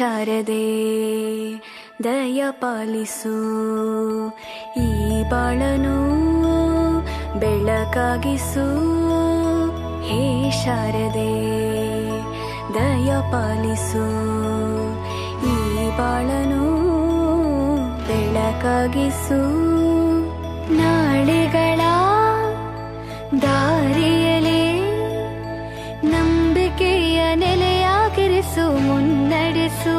ಶಾರದೆ ದಯ ಪಾಲಿಸು, ಈ ಬಾಳನು ಬೆಳಕಾಗಿಸು. ಹೇ ಶಾರದೆ ದಯ ಪಾಲಿಸು, ಈ ಬಾಳನು ಬೆಳಕಾಗಿಸು. ನಾಳೆಗಳ ದಾರಿಯಲೇ ನಂಬಿಕೆಯ ನೆಲೆಯಾಗಿರಿಸು, ಮುನ್ನಡೆಸು.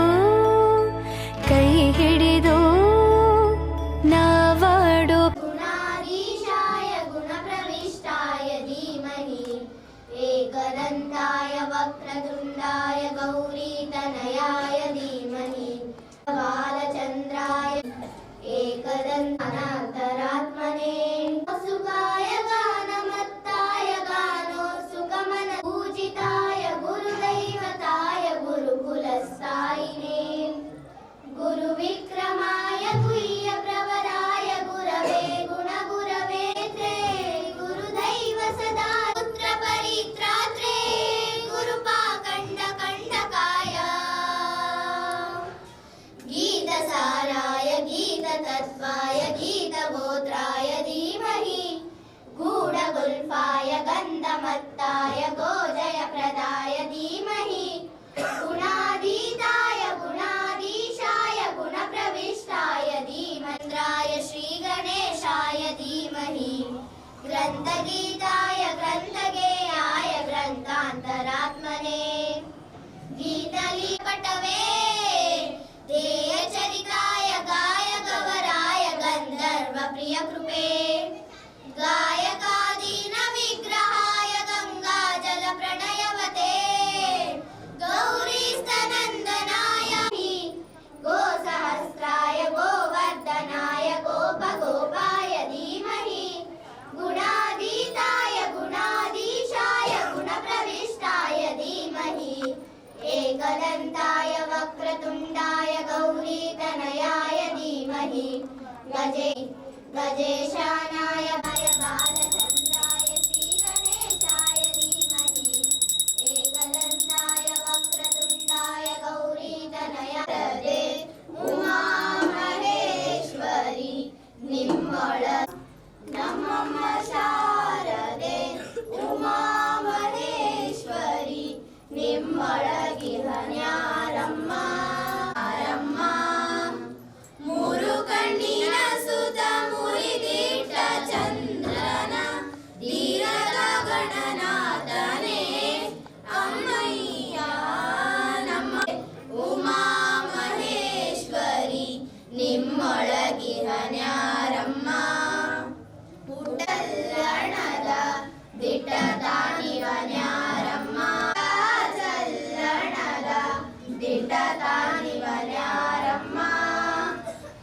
ಕೈ ಹಿಡಿದು ನಾವಾಡು ಗುಣಾಧೀಶಾಯ ಗುಣಪ್ರವಿಷ್ಟಾಯ ಧೀಮಹಿ, ಏಕದಂತಾಯ ವಕ್ರತುಂಡಾಯ ಗೌರೀತನಯಾಯ ಧೀಮಹಿ, ಬಾಲಚಂದ್ರಾಯ ಏಕದಂತಾನಂತರಾತ್ಮನೇ ಸುಖಾಯ ಗಾನಮತ್ತಾಯ ಗಾನೋ ಸುಖಮನ ಪೂಜಿತಾಯ ಗುರುದೈವತಾಯ ಗುರುಕುಲಸ್ಥಾಯಿನೇ, ಗುರುವಿಕ್ರಮಾಯ ಗುಹ್ಯ ಪ್ರವರಾಯ ಗುರವೇ ಗುಣಗುರವೇ ತ್ರೇ, ಗುರುದೈವ ಸದಾ ಪುತ್ರ ಪರಿತ್ರಾತ್ರೇ, ಗುರುಪಾಖಂಡ ಖಂಡಕಾಯ ಗೀತಸಾರಾಯ ಗೀತತತ್ವಾಯ ಗೀತಗೋತ್ರಾಯ ಧೀಮಹಿ, ಗೂಢಗುಲ್ಫಾಯ ಗಂಧಮತ್ತಾಯ ಗೋಜಯ ಪ್ರದಾಯ ಧೀಮಹಿ, ಗುಣಾಧೀತಾಯ ಗುಣಾಧೀಶಾಯ ಗುಣಪ್ರವಿಷ್ಟಾಯ ಧೀಮಂದ್ರಾಯ ಶ್ರೀಗಣೇಶಾಯ ಧೀಮಹಿ, ಗ್ರಂಥಗೀತಾಯ ಗ್ರಂಥಗೇಯಾಯ ಗ್ರಂಥಾಂತರಾತ್ಮನೇ, ಗೀತಲೀಪಟವೇ ಧ್ಯೇಯ ಚರಿತಾಯ ಗಾಯ ಗವರಾಯ ಗಂಧರ್ವ ಪ್ರಿಯ ಕೃಪೆ, ಗಾಯಕಾದೀನ ವಿಗ್ರಹಾಯ ಗಂಗಾ ಜಲ ಪ್ರಣಯವತೆ, ಗೌರಿ ಸ್ತನಂದನಾಯ ಗೋ ಸಹಸ್ರಾಯ ಗೋವರ್ಧನಾಯ ಗೋಪ ಗೋಪಾಯ ಧೀಮಹಿ, ಗುಣಾಧೀತಾಯ ಗುಣಾಧೀಶಾಯ ಗುಣಪ್ರವಿಷ್ಟಾಯ ಧೀಮಹಿ, ಏಕದಂತಾಯ ವಕ್ರತುಂಡಾಯ ಗೌರೀತನಯಾಯ ಧೀಮಹಿ, ಗಜೇಶಾನಾಯ ಬಾಲಚಂದ್ರಾಯ ಶ್ರೀಗಣೇಶಾಯ ಧೀಮಹಿ, ಏಕದಂತಾಯ ವಕ್ರತುಂಡಾಯ ಗೌರೀತನಯಾಯ ಉಮಾ ಮಹೇಶ್ವರಿ ನಿಮ್ಮೊಳ ನಮ್ಮಮ್ಮ ಶಾರದೆ, ಉಮಾ ಮಹೇಶ್ವರಿ ನಿಮ್ಮೊಳಗಿಹನ್ಯಾರಮ್ಮ ಆರಮ್ಮ, ಮೂರು ಕಣ್ಣಿನ ಸುತ ಮುರಿದಿಟ್ಟ ಚಂದ್ರನ ಧೀರದ ಗಣನಾಥನೇ ಅಮ್ಮಯ್ಯ ನಮ್ಮ ಉಮಾ ಮಹೇಶ್ವರಿ ನಿಮ್ಮೊಳಗಿಹನ್ಯಾರಮ್ಮ, ಪುಟ್ಟಲ್ಲಣದ ದಿಟ್ಟದಾನಿವನ್ಯಾರಮ್ಮ, ಚಲ್ಲಣದ ದಿಟ್ಟದಾನಿವನ್ಯಾರಮ್ಮ,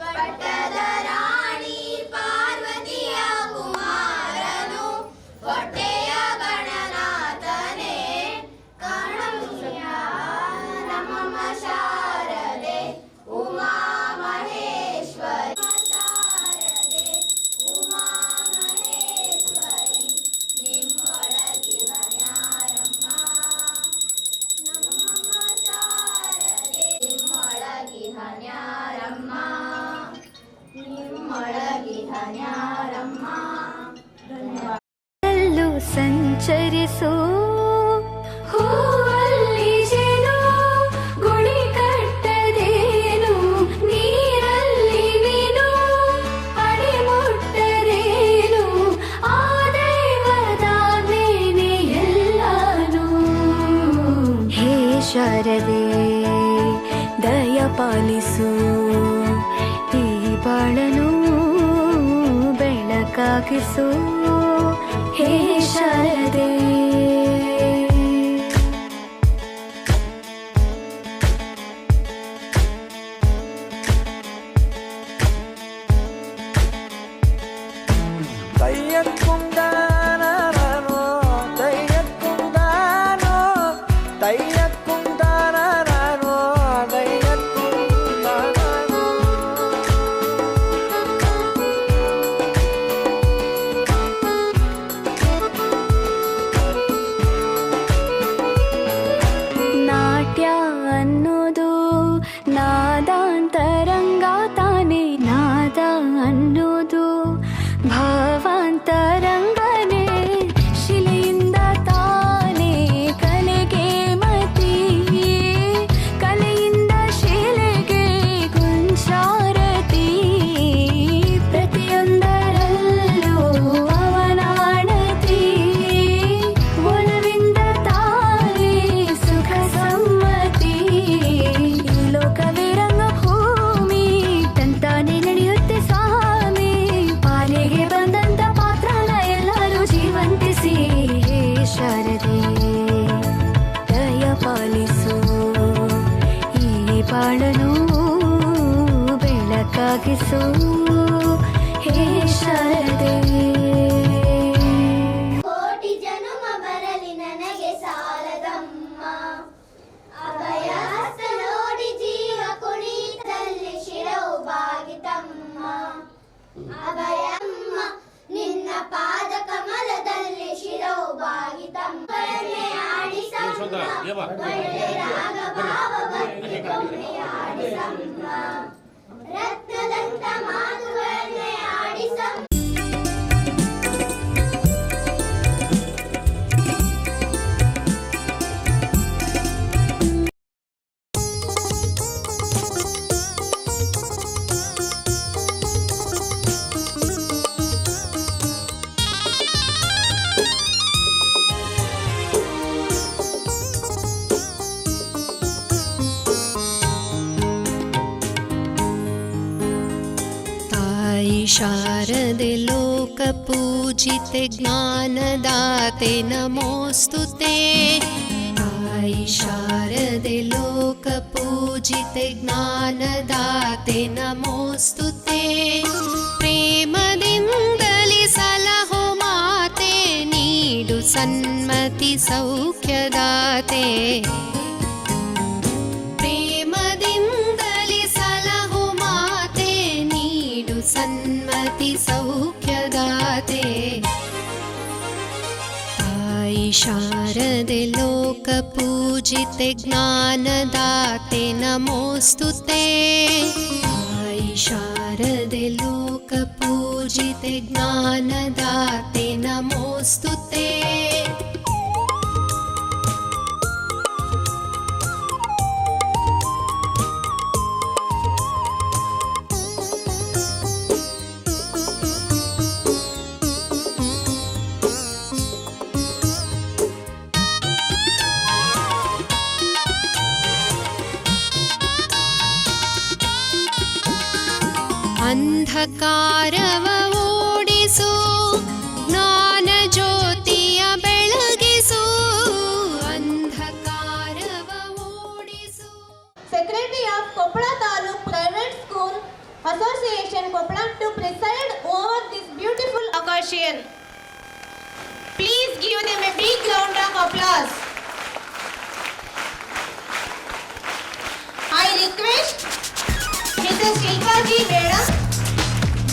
ಪಟ್ಟದ ರಾಣಿ ಪಾರ್ವತಿಯ ಕುಮಾರನು ಹೊಟ್ಟೆಯ ಗಣನಾಥನೇ ಕರುಣಮಯ ನಮ್ಮಮ್ಮ ಶಾರದೆ ಉಮಾ ಮಹೇಶ್ವರಿ, ಶಾರದೆ ಉಮಾ ಮಹೇಶ್ವರಿ ನಿಮ್ಮೊಳಗಿಹನ್ಯಾರಮ್ಮ, ನಮ್ಮಮ್ಮ ಶಾರದೆ ನಿಮ್ಮೊಳಗಿಹನ್ಯಾರಮ್ಮ, ನಿಮ್ಮೊಳಗಿಹನ್ಯಾರಮ್ಮ. ಅಲ್ಲೂ ಸಂಚರಿಸು, ಹೂವಲ್ಲಿ ಜೇನು ಗುಳಿ ಕಟ್ಟದೇನು, ನೀರಲ್ಲಿ ಮೀನು ಅಡಿ ಮುಟ್ಟದೇನು, ಆ ದೈವದಾಜ್ಞೆನೇ ಎಲ್ಲಾನು. ಹೇ ಶಾರದೆ ದಯ ಪಾಲಿಸು, ಈ ಬಾಳನು ಬೆಳಕಾಗಿಸು. ಹೇ ಶಾರದೆ ತಯ್ಯಕ್ಕೊಂದಾನೋ ತಯ್ಯಕ್ಕೊಂದಾನೋ ತಯ್ಯಕ್ಕೊಂದಾನೋ ತಯ್ಯಕ್ಕೊಂದಾನೋ, ಸಾಗಿಸು ಹೇ ಶಾರದೆ. ಕೋಟಿ ಜನುಮ ಬರಲಿ ನನಗೆ ಸಾಲದಮ್ಮ, ಅಭಯ ಹಸ್ತ ನೋಡಿ ಜೀವ ಕುಣಿತಲ್ಲಿ ಶಿರವು ಬಾಗಿತಮ್ಮ. ಅಭಯಮ್ಮ ನಿನ್ನ ಪಾದ ಕಮಲದಲ್ಲಿ ಶಿರವು ಬಾಗಿತಮ್ಮ. ಆಡಿಸಮ್ಮ ಒಳ್ಳೆ ರಾಗ ಭಾವ ಭಕ್ತಿ ಕೊಂಬೆ ಆಡಿಸಮ್ಮ. ರತ್ನದಂತ ಮಾತುಗಳನ್ನೇ ಆಡಿಸಮ್ಮ. शारदे लोकपूजिते ज्ञानदाते नमोऽस्तुते. आई शारदे लोकपूजिते ज्ञानदाते नमोऽस्तुते. प्रेमदिन्दलि सलहो माते नीडु सन्मति सौख्यदाते. सन्मति सौख्यदाते. आई शारदे लोकपूजिते ज्ञानदाते नमोऽस्तुते. आई शारदे लोकपूजिते ज्ञानदाते नमोऽस्तुते. ಅಂಧಕಾರವ ಓಡಿಸು ಜ್ಞಾನ ಜ್ಯೋತಿಯ ಬೆಳಗಿಸು. ಅಂಧಕಾರವ ಓಡಿಸು. Secretary of Koppala Taluk Private School Association Koppala to preside over this beautiful occasion. Please give them a big round of applause. I request Mrs. Shilpaji Madam,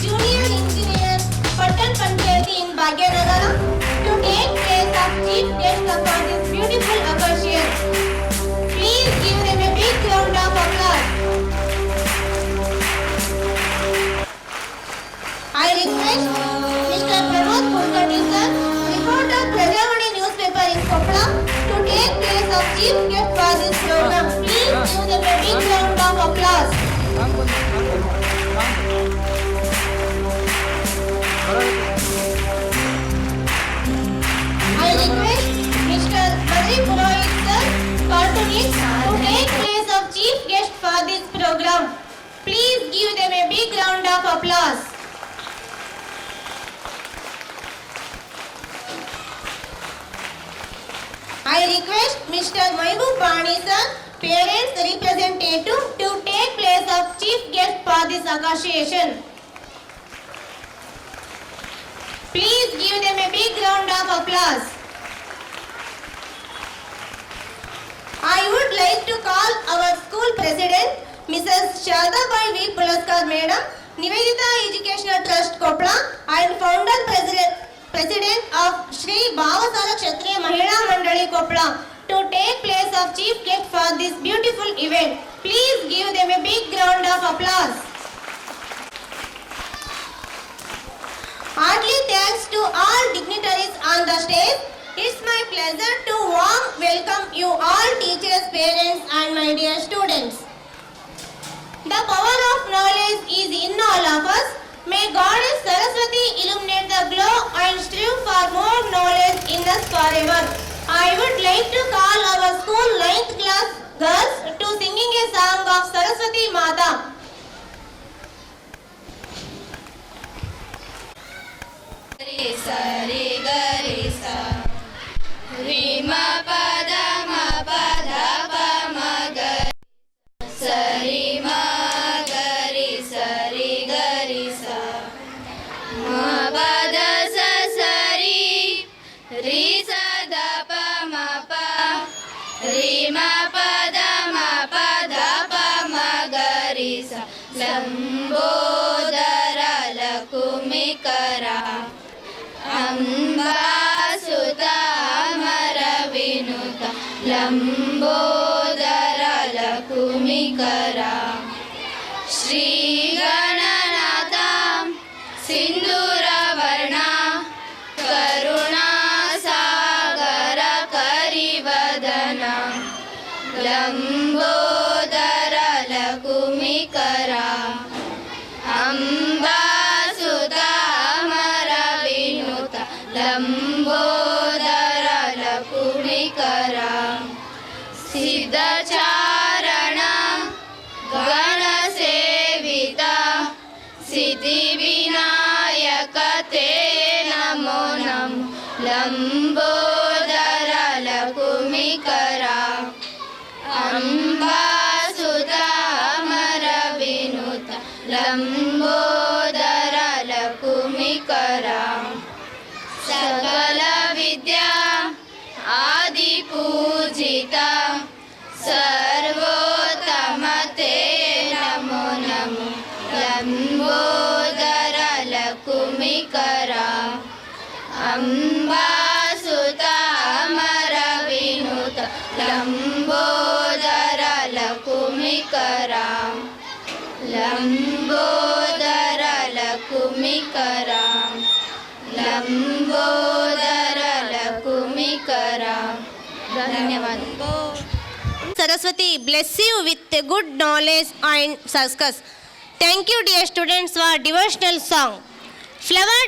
Junior Engineer, Pattan Panchayati in Bhagyanagar, to take place of chief guest upon this beautiful occasion. Please give them a big round of applause. I request Mr. Pramod Kulkarni sir, reporter Prajavani newspaper in Koppala, to take place of chief guest for this program. Please give them a big round of applause. I request Mr. Badri Purohit sir, cartoonist, to take place of chief guest for this program. Please give them a big round of applause. I request Mr. Mahbub Bani sir, parents representative, to take place of chief guest for this occasion. Please give them a big round of applause. I would like to call our school president, Mrs. Shardabai V. Pulaskar Madam, Nivedita Educational Trust Koppala, and founder president of Shri Bhavasara Kshatriya Mahila Mandali Koppala, to take place of chief guest for this beautiful event. Please give them a big round of applause. Heartily thanks to all dignitaries on the stage. It's my pleasure to warm welcome you all teachers, parents and my dear students. The power of knowledge is in all of us. May Goddess Saraswati illuminate the glow and strive for more knowledge in us forever. I would like to call our school 9th class girls to singing a song of Saraswati Mata. Sari gari sa ri ma pa da ma pa dha pa ma ga sari ma gari sari Lambodara ಲಕುಮಿಕರ ಶ್ರೀಗಣನಾಥ ಸಿಂಧೂರವರ್ಣ ಕರುಣಾಸಾಗರ ಕರಿವದನ Lambodara ಲಕುಮಿಕರ ಅಂಬಾಸುತ ಅಮರ ವಿನುತ ಲಂಬೋದರ ಲಕುಮಿಕರ ಸಿದ್ಧಚಾರಣ ಗಣಸೇವಿತ ಸಿದ್ಧಿವಿನಾಯಕ ತೇ ನಮೋ ನಮೋ ಲಂಬೋದರ ಲಕುಮಿಕರ ಅಂಬಾಸುತ ಅಮರ ವಿನುತ ಲಂಬೋದರ ಲಕುಮಿಕರ ಸಕಲ ವಿದ್ಯಾ ಆದಿಪೂಜಿತ ಸರ್ವೋತ್ತಮತೆ ನಮೋ ನಮೋ ಲಂಬೋದರ ಲಕುಮಿಕರ ಅಂಬಾಸುತ ಅಮರ ವಿನುತ ಲಂಬೋದರ ಲಕುಮಿಕರ ಲಂಬೋದರ ಲಕುಮಿಕರ ಲಂಬೋದರ ಲಕುಮಿಕರ ಧನ್ಯವಾದ. Saraswati bless you with a good knowledge and success. Thank you, dear students, for devotional song. Flower,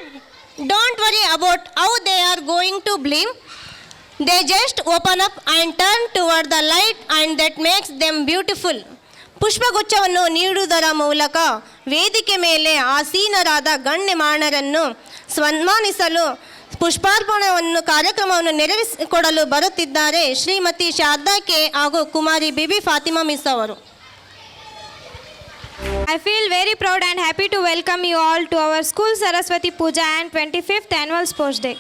don't worry about how they are going to bloom. They just open up and turn toward the light, and that makes them beautiful. ಪುಷ್ಪಗುಚ್ಛವನ್ನು ನೀಡುವುದರ ಮೂಲಕ ವೇದಿಕೆ ಮೇಲೆ ಆಸೀನರಾದ ಗಣ್ಯಮಾನ್ಯರನ್ನು ಸನ್ಮಾನಿಸಲು ಪುಷ್ಪಾರ್ಪಣವನ್ನು ಕಾರ್ಯಕ್ರಮವನ್ನು ನೆರವೇರಿಸಿಕೊಡಲು ಬರುತ್ತಿದ್ದಾರೆ Shrimati Sharada K ಹಾಗೂ ಕುಮಾರಿ Bibi Fatima miss ಅವರು. I feel very proud and happy to welcome you all to our school Saraswati Puja and 25th annual sports day.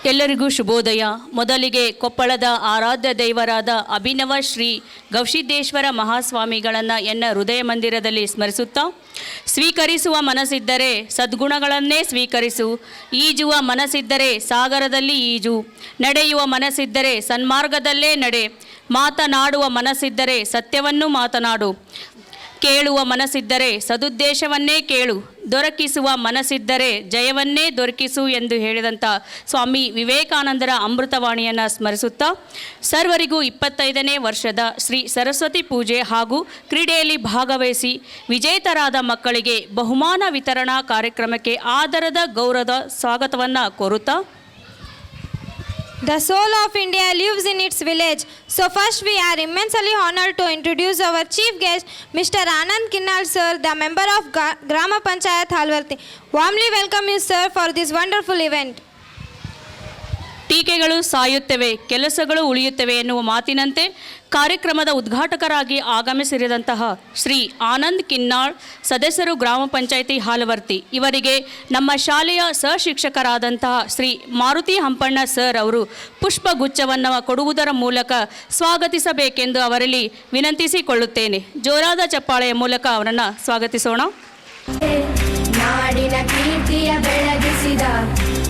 ಎಲ್ಲರಿಗೂ ಶುಭೋದಯ. ಮೊದಲಿಗೆ ಕೊಪ್ಪಳದ ಆರಾಧ್ಯ ದೈವರಾದ ಅಭಿನವ ಶ್ರೀ ಗವಿಸಿದ್ದೇಶ್ವರ ಮಹಾಸ್ವಾಮಿಗಳನ್ನು ಎನ್ನ ಹೃದಯ ಮಂದಿರದಲ್ಲಿ ಸ್ಮರಿಸುತ್ತಾ, ಸ್ವೀಕರಿಸುವ ಮನಸ್ಸಿದ್ದರೆ ಸದ್ಗುಣಗಳನ್ನೇ ಸ್ವೀಕರಿಸು, ಈಜುವ ಮನಸ್ಸಿದ್ದರೆ ಸಾಗರದಲ್ಲಿ ಈಜು, ನಡೆಯುವ ಮನಸ್ಸಿದ್ದರೆ ಸನ್ಮಾರ್ಗದಲ್ಲೇ ನಡೆ, ಮಾತನಾಡುವ ಮನಸ್ಸಿದ್ದರೆ ಸತ್ಯವನ್ನು ಮಾತನಾಡು, ಕೇಳುವ ಮನಸ್ಸಿದ್ದರೆ ಸದುದ್ದೇಶವನ್ನೇ ಕೇಳು, ದೊರಕಿಸುವ ಮನಸ್ಸಿದ್ದರೆ ಜಯವನ್ನೇ ದೊರಕಿಸು ಎಂದು ಹೇಳಿದಂಥ ಸ್ವಾಮಿ ವಿವೇಕಾನಂದರ ಅಮೃತವಾಣಿಯನ್ನು ಸ್ಮರಿಸುತ್ತಾ, ಸರ್ವರಿಗೂ 25ನೇ ವರ್ಷದ ಶ್ರೀ ಸರಸ್ವತಿ ಪೂಜೆ ಹಾಗೂ ಕ್ರೀಡೆಯಲ್ಲಿ ಭಾಗವಹಿಸಿ ವಿಜೇತರಾದ ಮಕ್ಕಳಿಗೆ ಬಹುಮಾನ ವಿತರಣಾ ಕಾರ್ಯಕ್ರಮಕ್ಕೆ ಆದರದ ಗೌರವದ ಸ್ವಾಗತವನ್ನು ಕೋರುತ್ತಾ, The soul of India lives in its village. So first we are immensely honored to introduce our chief guest, Mr. Anand Kinnal sir, the member of Grama Panchayat Halvarthi. Warmly welcome you sir for this wonderful event. ಟೀಕೆಗಳು ಸಾಯುತ್ತವೆ, ಕೆಲಸಗಳು ಉಳಿಯುತ್ತವೆ ಎನ್ನುವ ಮಾತಿನಂತೆ ಕಾರ್ಯಕ್ರಮದ ಉದ್ಘಾಟಕರಾಗಿ ಆಗಮಿಸಿದಂತಹ ಶ್ರೀ ಆನಂದ್ ಕಿನ್ನಾಳ್, ಸದಸ್ಯರು ಗ್ರಾಮ ಪಂಚಾಯಿತಿ ಹಾಲವರ್ತಿ, ಇವರಿಗೆ ನಮ್ಮ ಶಾಲೆಯ ಸಹಶಿಕ್ಷಕರಾದಂತಹ ಶ್ರೀ ಮಾರುತಿ ಹಂಪಣ್ಣ ಸರ್ ಅವರು ಪುಷ್ಪಗುಚ್ಛವನ್ನು ಕೊಡುವುದರ ಮೂಲಕ ಸ್ವಾಗತಿಸಬೇಕೆಂದು ಅವರಲ್ಲಿ ವಿನಂತಿಸಿಕೊಳ್ಳುತ್ತೇನೆ. ಜೋರಾದ ಚಪ್ಪಾಳೆಯ ಮೂಲಕ ಅವರನ್ನು ಸ್ವಾಗತಿಸೋಣ. ನಾಡಿನ ಕೀರ್ತಿಯ ಬೆಳಗಿಸಿದ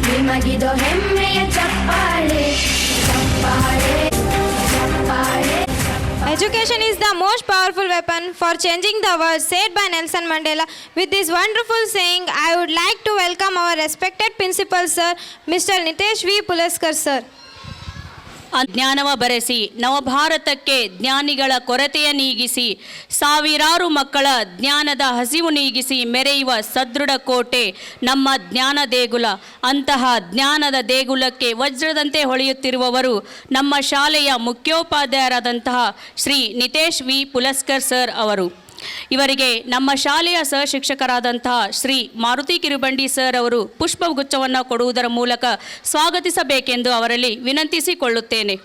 ನಿಮಗಿದು ಹೆಮ್ಮೆಯ ಚಪ್ಪಾಳೆ ಚಪ್ಪಾಳೆ ಚಪ್ಪಾಳೆ. Education is the most powerful weapon for changing the world, said by Nelson Mandela. With this wonderful saying, I would like to welcome our respected principal sir, Mr. Nitesh V. Pulaskar sir. ಜ್ಞಾನವ ಬರೆಸಿ ನವಭಾರತಕ್ಕೆ ಜ್ಞಾನಿಗಳ ಕೊರತೆಯ ನೀಗಿಸಿ, ಸಾವಿರಾರು ಮಕ್ಕಳ ಜ್ಞಾನದ ಹಸಿವು ನೀಗಿಸಿ ಮೆರೆಯುವ ಸದೃಢ ಕೋಟೆ ನಮ್ಮ ಜ್ಞಾನ ದೇಗುಲ. ಅಂತಹ ಜ್ಞಾನದ ದೇಗುಲಕ್ಕೆ ವಜ್ರದಂತೆ ಹೊಳೆಯುತ್ತಿರುವವರು ನಮ್ಮ ಶಾಲೆಯ ಮುಖ್ಯೋಪಾಧ್ಯಾಯರಾದಂತಹ ಶ್ರೀ ನಿತೇಶ್ ವಿ ಪುಲಸ್ಕರ್ ಸರ್ ಅವರು. ಇವರಿಗೆ ನಮ್ಮ ಶಾಲೆಯ ಸಹಶಿಕ್ಷಕರಾದಂತಹ ಶ್ರೀ ಮಾರುತಿ ಕಿರುಬಂಡಿ ಸರ್ ಅವರು ಪುಷ್ಪಗುಚ್ಛವನ್ನು ಕೊಡುವುದರ ಮೂಲಕ ಸ್ವಾಗತಿಸಬೇಕೆಂದು ಅವರಲ್ಲಿ ವಿನಂತಿಸಿಕೊಳ್ಳುತ್ತೇನೆ.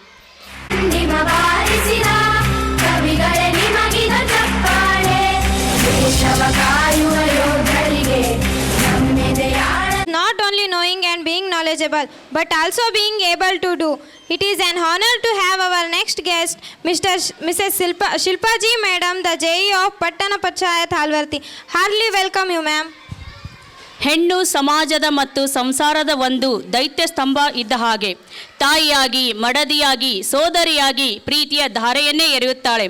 ಕವಿಗಳೇ ನಿಮಗಿದ ಚಪ್ಪಾಳೆ ದೇಶವ ಕಾಯುವ ಯೋಧರಿಗೆ ನಮ್ಮೆದೆಯಾಳ. Not only knowing and being knowledgeable, but also being able to do. It is an honor to have our next guest, Mrs. Shilpa Ji Madam, the JE of Pattana Panchayat Halvarthi. Heartily welcome you, ma'am. ಹೆಣ್ಣು ಸಮಾಜದ ಮತ್ತು ಸಂಸಾರದ ಒಂದು ದೈತ್ಯ ಸ್ತಂಭ ಇದ್ದ ಹಾಗೆ. ತಾಯಿಯಾಗಿ, ಮಡದಿಯಾಗಿ, ಸೋದರಿಯಾಗಿ ಪ್ರೀತಿಯ ಧಾರೆಯನ್ನೇ ಎರೆಯುತ್ತಾಳೆ.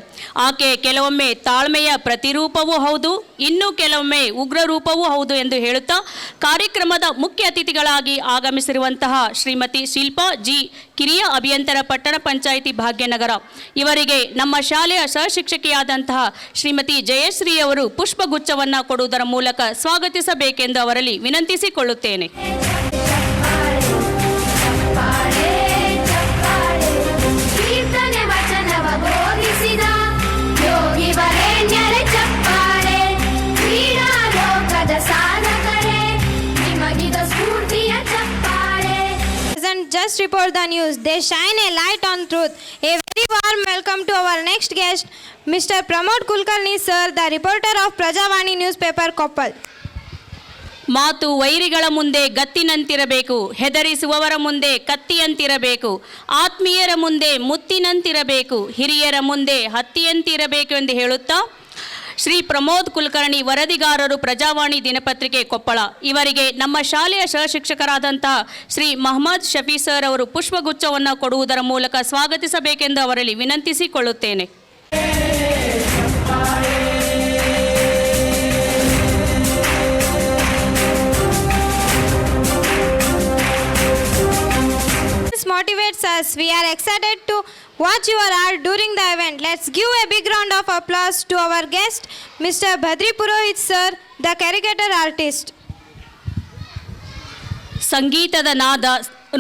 ಆಕೆ ಕೆಲವೊಮ್ಮೆ ತಾಳ್ಮೆಯ ಪ್ರತಿರೂಪವೂ ಹೌದು, ಇನ್ನು ಕೆಲವೊಮ್ಮೆ ಉಗ್ರ ರೂಪವೂ ಹೌದು ಎಂದು ಹೇಳುತ್ತಾ ಕಾರ್ಯಕ್ರಮದ ಮುಖ್ಯ ಅತಿಥಿಗಳಾಗಿ ಆಗಮಿಸಿರುವಂತಹ ಶ್ರೀಮತಿ ಶಿಲ್ಪಾ ಜಿ, ಕಿರಿಯ ಅಭಿಯಂತರ, ಪಟ್ಟಣ ಪಂಚಾಯಿತಿ ಭಾಗ್ಯನಗರ, ಇವರಿಗೆ ನಮ್ಮ ಶಾಲೆಯ ಸಹಶಿಕ್ಷಕಿಯಾದಂತಹ ಶ್ರೀಮತಿ ಜಯಶ್ರೀ ಅವರು ಪುಷ್ಪಗುಚ್ಛವನ್ನು ಕೊಡುವುದರ ಮೂಲಕ ಸ್ವಾಗತಿಸಬೇಕೆಂದು ಅವರಲ್ಲಿ ವಿನಂತಿಸಿಕೊಳ್ಳುತ್ತೇನೆ. ಕೀರ್ತನೆ ವಚನವ ಬೋಧಿಸಿದ ಯೋಗಿ ವರೇಣ್ಯರ ಚಪ್ಪಾಳೆ, ಕ್ರೀಡಾ ಲೋಕದ ಸಾಧಕರೇ ನಿಮಗಿದ ಸ್ಫೂರ್ತಿಯ ಚಪ್ಪಾಳೆ. And just report the news. They shine a light on truth. A very warm welcome to our next guest, Mr. Pramod Kulkarni sir, the reporter of Prajavani newspaper, Koppal. ಮಾತು ವೈರಿಗಳ ಮುಂದೆ ಗತ್ತಿನಂತಿರಬೇಕು, ಹೆದರಿಸುವವರ ಮುಂದೆ ಕತ್ತಿಯಂತಿರಬೇಕು, ಆತ್ಮೀಯರ ಮುಂದೆ ಮುತ್ತಿನಂತಿರಬೇಕು, ಹಿರಿಯರ ಮುಂದೆ ಹತ್ತಿಯಂತಿರಬೇಕು ಎಂದು ಹೇಳುತ್ತಾ ಶ್ರೀ ಪ್ರಮೋದ್ ಕುಲಕರ್ಣಿ, ವರದಿಗಾರರು, ಪ್ರಜಾವಾಣಿ ದಿನಪತ್ರಿಕೆ, ಕೊಪ್ಪಳ, ಇವರಿಗೆ ನಮ್ಮ ಶಾಲೆಯ ಸಹಶಿಕ್ಷಕರಾದಂತಹ ಶ್ರೀ ಮಹಮ್ಮದ್ ಶಫಿ ಸರ್ ಅವರು ಪುಷ್ಪಗುಚ್ಛವನ್ನು ಕೊಡುವುದರ ಮೂಲಕ ಸ್ವಾಗತಿಸಬೇಕೆಂದು ಅವರಲ್ಲಿ ವಿನಂತಿಸಿಕೊಳ್ಳುತ್ತೇನೆ. This motivates us. We are excited to watch your art during the event. Let's give a big round of applause to our guest, Mr. Badri Purohit sir, the caricature artist. ಸಂಗೀತದ ನಾದ,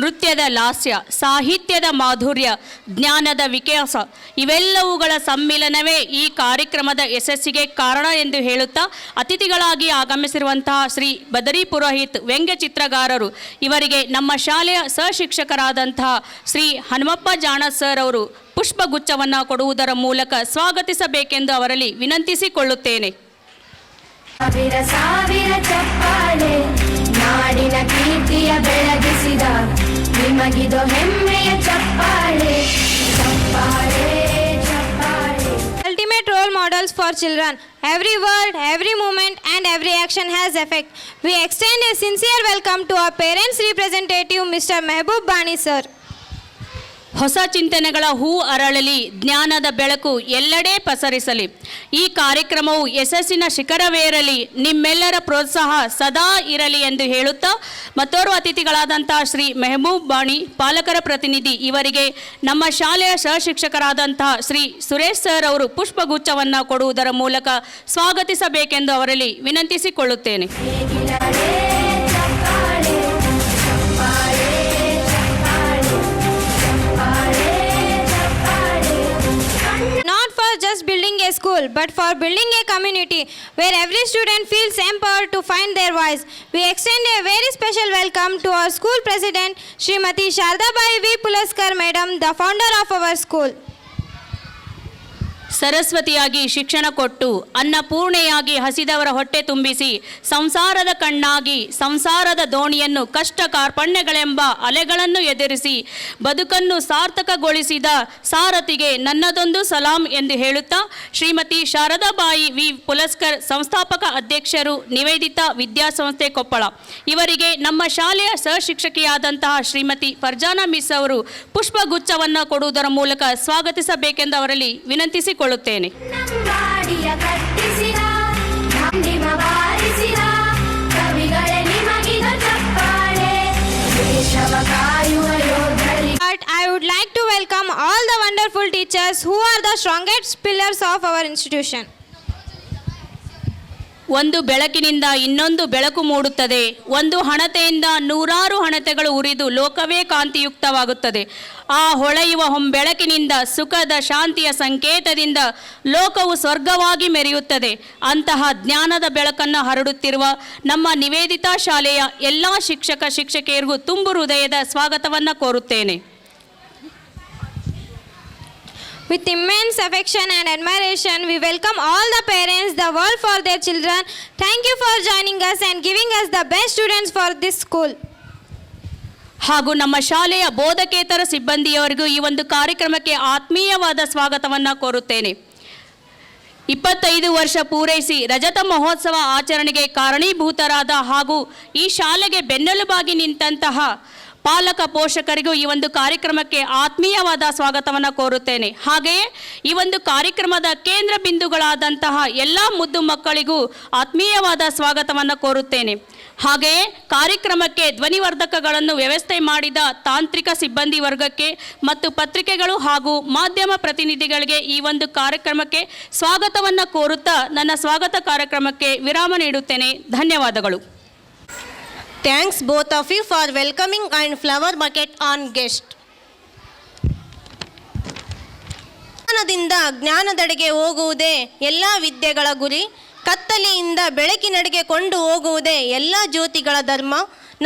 ನೃತ್ಯದ ಲಾಸ್ಯ, ಸಾಹಿತ್ಯದ ಮಾಧುರ್ಯ, ಜ್ಞಾನದ ವಿಕಾಸ ಇವೆಲ್ಲವುಗಳ ಸಮ್ಮಿಲನವೇ ಈ ಕಾರ್ಯಕ್ರಮದ ಯಶಸ್ಸಿಗೆ ಕಾರಣ ಎಂದು ಹೇಳುತ್ತಾ ಅತಿಥಿಗಳಾಗಿ ಆಗಮಿಸಿರುವಂತಹ ಶ್ರೀ ಬದರಿ ಪುರೋಹಿತ್, ವ್ಯಂಗ್ಯ ಚಿತ್ರಗಾರರು, ಇವರಿಗೆ ನಮ್ಮ ಶಾಲೆಯ ಸಹಶಿಕ್ಷಕರಾದಂತಹ ಶ್ರೀ ಹನುಮಪ್ಪ ಜಾಣ ಸರ್ ಅವರು ಪುಷ್ಪಗುಚ್ಛವನ್ನು ಕೊಡುವುದರ ಮೂಲಕ ಸ್ವಾಗತಿಸಬೇಕೆಂದು ಅವರಲ್ಲಿ ವಿನಂತಿಸಿಕೊಳ್ಳುತ್ತೇನೆ. ಸಾವಿರ ಸಾವಿರ ಚಪ್ಪಾಳೆ, ನಾಡಿನ ಕೀರ್ತಿಯ ಬೆಳಗಿಸಿದ ನಿಮಗಿದು ಹೆಮ್ಮೆಯ ಚಪ್ಪಾಳೆ, ಚಪ್ಪಾಳೆ, ಚಪ್ಪಾಳೆ. Ultimate role models for children. Every word, every movement and every action has effect. We extend a sincere welcome to our parents representative, Mr. Mehboob Bani sir. ಹೊಸ ಚಿಂತನೆಗಳ ಹೂ ಅರಳಲಿ, ಜ್ಞಾನದ ಬೆಳಕು ಎಲ್ಲೆಡೆ ಪಸರಿಸಲಿ. ಈ ಕಾರ್ಯಕ್ರಮವು ಯಶಸ್ಸಿನ ಶಿಖರವೇರಲಿ, ನಿಮ್ಮೆಲ್ಲರ ಪ್ರೋತ್ಸಾಹ ಸದಾ ಇರಲಿ ಎಂದು ಹೇಳುತ್ತಾ ಮತ್ತೋರ್ವ ಅತಿಥಿಗಳಾದಂತಹ ಶ್ರೀ ಮೆಹಬೂಬ್ ಬಾಣಿ, ಪಾಲಕರ ಪ್ರತಿನಿಧಿ, ಇವರಿಗೆ ನಮ್ಮ ಶಾಲೆಯ ಸಹಶಿಕ್ಷಕರಾದಂತಹ ಶ್ರೀ ಸುರೇಶ್ ಸರ್ ಅವರು ಪುಷ್ಪಗುಚ್ಛವನ್ನು ಕೊಡುವುದರ ಮೂಲಕ ಸ್ವಾಗತಿಸಬೇಕೆಂದು ಅವರಲ್ಲಿ ವಿನಂತಿಸಿಕೊಳ್ಳುತ್ತೇನೆ. Not for just building a school, but for building a community where every student feels empowered to find their voice. We extend a very special welcome to our school president, Srimati Shardabai V. Pulaskar Madam, the founder of our school. ಸರಸ್ವತಿಯಾಗಿ ಶಿಕ್ಷಣ ಕೊಟ್ಟು, ಅನ್ನಪೂರ್ಣೆಯಾಗಿ ಹಸಿದವರ ಹೊಟ್ಟೆ ತುಂಬಿಸಿ, ಸಂಸಾರದ ಕಣ್ಣಾಗಿ ಸಂಸಾರದ ದೋಣಿಯನ್ನು ಕಷ್ಟ ಕಾರ್ಪಣ್ಯಗಳೆಂಬ ಅಲೆಗಳನ್ನು ಎದುರಿಸಿ ಬದುಕನ್ನು ಸಾರ್ಥಕಗೊಳಿಸಿದ ಸಾರಥಿಗೆ ನನ್ನದೊಂದು ಸಲಾಂ ಎಂದು ಹೇಳುತ್ತಾ ಶ್ರೀಮತಿ ಶಾರದಾಬಾಯಿ ವಿ ಪುಲಸ್ಕರ್, ಸಂಸ್ಥಾಪಕ ಅಧ್ಯಕ್ಷರು, ನಿವೇದಿತಾ ವಿದ್ಯಾಸಂಸ್ಥೆ, ಕೊಪ್ಪಳ, ಇವರಿಗೆ ನಮ್ಮ ಶಾಲೆಯ ಸಹಶಿಕ್ಷಕಿಯಾದಂತಹ ಶ್ರೀಮತಿ ಫರ್ಜಾನಾ ಮಿಸ್ ಅವರು ಪುಷ್ಪಗುಚ್ಛವನ್ನು ಕೊಡುವುದರ ಮೂಲಕ ಸ್ವಾಗತಿಸಬೇಕೆಂದು ಅವರಲ್ಲಿ ವಿನಂತಿಸಿಕೊಳ್ಳುತ್ತೇನೆ. ನಂಗಾಡಿಯ ಕಟ್ಟಿಸಿದ ಧಾಂಡಿಮ ಬಾರಿಸಿದ ಕವಿಗಳೇ ನಿಮಗಿದ ಚಪ್ಪಾಳೆ, ದೇಶವ ಕಾಯುವ ಯೋಧರಿಗೆ. But I would like to welcome all the wonderful teachers who are the strongest pillars of our institution. ಒಂದು ಬೆಳಕಿನಿಂದ ಇನ್ನೊಂದು ಬೆಳಕು ಮೂಡುತ್ತದೆ, ಒಂದು ಹಣತೆಯಿಂದ ನೂರಾರು ಹಣತೆಗಳು ಉರಿದು ಲೋಕವೇ ಕಾಂತಿಯುಕ್ತವಾಗುತ್ತದೆ. ಆ ಹೊಳೆಯುವ ಹೊಂಬೆಳಕಿನಿಂದ, ಸುಖದ ಶಾಂತಿಯ ಸಂಕೇತದಿಂದ ಲೋಕವು ಸ್ವರ್ಗವಾಗಿ ಮೆರೆಯುತ್ತದೆ. ಅಂತಹ ಜ್ಞಾನದ ಬೆಳಕನ್ನು ಹರಡುತ್ತಿರುವ ನಮ್ಮ ನಿವೇದಿತಾ ಶಾಲೆಯ ಎಲ್ಲ ಶಿಕ್ಷಕ ಶಿಕ್ಷಕಿಯರಿಗೂ ತುಂಬು ಹೃದಯದ ಸ್ವಾಗತವನ್ನು ಕೋರುತ್ತೇನೆ. With immense affection and admiration, we welcome all the parents, the world for their children. Thank you for joining us and giving us the best students for this school. ಹಾಗೂ ನಮ್ಮ ಶಾಲೆಯ ಬೋಧಕೇತರ ಸಿಬ್ಬಂದಿಯವರಿಗೂ ಈ ಒಂದು ಕಾರ್ಯಕ್ರಮಕ್ಕೆ ಆತ್ಮೀಯವಾದ ಸ್ವಾಗತವನ್ನು ಕೋರುತ್ತೇನೆ. 25 ವರ್ಷ ಪೂರೈಸಿ ರಜತ ಮಹೋತ್ಸವ ಆಚರಣೆಗೆ ಕಾರಣೀಭೂತರಾದ ಹಾಗೂ ಈ ಶಾಲೆಗೆ ಬೆನ್ನೆಲುಬಾಗಿ ನಿಂತಹ ಪಾಲಕ ಪೋಷಕರಿಗೂ ಈ ಒಂದು ಕಾರ್ಯಕ್ರಮಕ್ಕೆ ಆತ್ಮೀಯವಾದ ಸ್ವಾಗತವನ್ನು ಕೋರುತ್ತೇನೆ. ಹಾಗೆಯೇ ಈ ಒಂದು ಕಾರ್ಯಕ್ರಮದ ಕೇಂದ್ರ ಬಿಂದುಗಳಾದಂತಹ ಎಲ್ಲ ಮುದ್ದು ಮಕ್ಕಳಿಗೂ ಆತ್ಮೀಯವಾದ ಸ್ವಾಗತವನ್ನು ಕೋರುತ್ತೇನೆ. ಹಾಗೆಯೇ ಕಾರ್ಯಕ್ರಮಕ್ಕೆ ಧ್ವನಿವರ್ಧಕಗಳನ್ನು ವ್ಯವಸ್ಥೆ ಮಾಡಿದ ತಾಂತ್ರಿಕ ಸಿಬ್ಬಂದಿ ವರ್ಗಕ್ಕೆ ಮತ್ತು ಪತ್ರಿಕೆಗಳು ಹಾಗೂ ಮಾಧ್ಯಮ ಪ್ರತಿನಿಧಿಗಳಿಗೆ ಈ ಒಂದು ಕಾರ್ಯಕ್ರಮಕ್ಕೆ ಸ್ವಾಗತವನ್ನು ಕೋರುತ್ತಾ ನನ್ನ ಸ್ವಾಗತ ಕಾರ್ಯಕ್ರಮಕ್ಕೆ ವಿರಾಮ ನೀಡುತ್ತೇನೆ. ಧನ್ಯವಾದಗಳು. Thanks both of you for welcoming and flower bucket on guest. ಜ್ಞಾನದಿಂದ ಜ್ಞಾನದೆಡೆಗೆ ಹೋಗುವುದೇ ಎಲ್ಲ ವಿದ್ಯೆಗಳ ಗುರಿ. ಕತ್ತಲೆಯಿಂದ ಬೆಳಕಿನೆಡೆಗೆ ಕೊಂಡು ಹೋಗುವುದೇ ಎಲ್ಲ ಜ್ಯೋತಿಗಳ ಧರ್ಮ.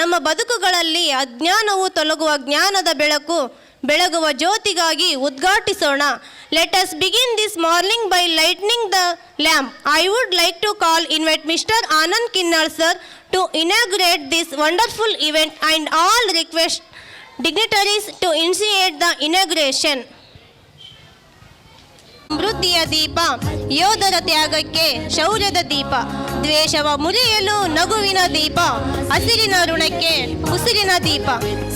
ನಮ್ಮ ಬದುಕುಗಳಲ್ಲಿ ಅಜ್ಞಾನವು ತೊಲಗುವ ಜ್ಞಾನದ ಬೆಳಕು ಬೆಳಗುವ ಜ್ಯೋತಿಗಾಗಿ ಉದ್ಘಾಟಿಸೋಣ. Let us begin this morning by lighting the lamp. I would like to invite Mr. Anand Kinnal sir to inaugurate this wonderful event and all request dignitaries to initiate the inauguration. ಸಮೃದ್ಧಿಯ ದೀಪ, ಯೋಧರ ತ್ಯಾಗಕ್ಕೆ ಶೌರ್ಯದ ದೀಪ, ದ್ವೇಷವ ಮುರಿಯಲು ನಗುವಿನ ದೀಪ, ಹಸಿರಿನ ಋಣಕ್ಕೆ ಉಸಿರಿನ ದೀಪ,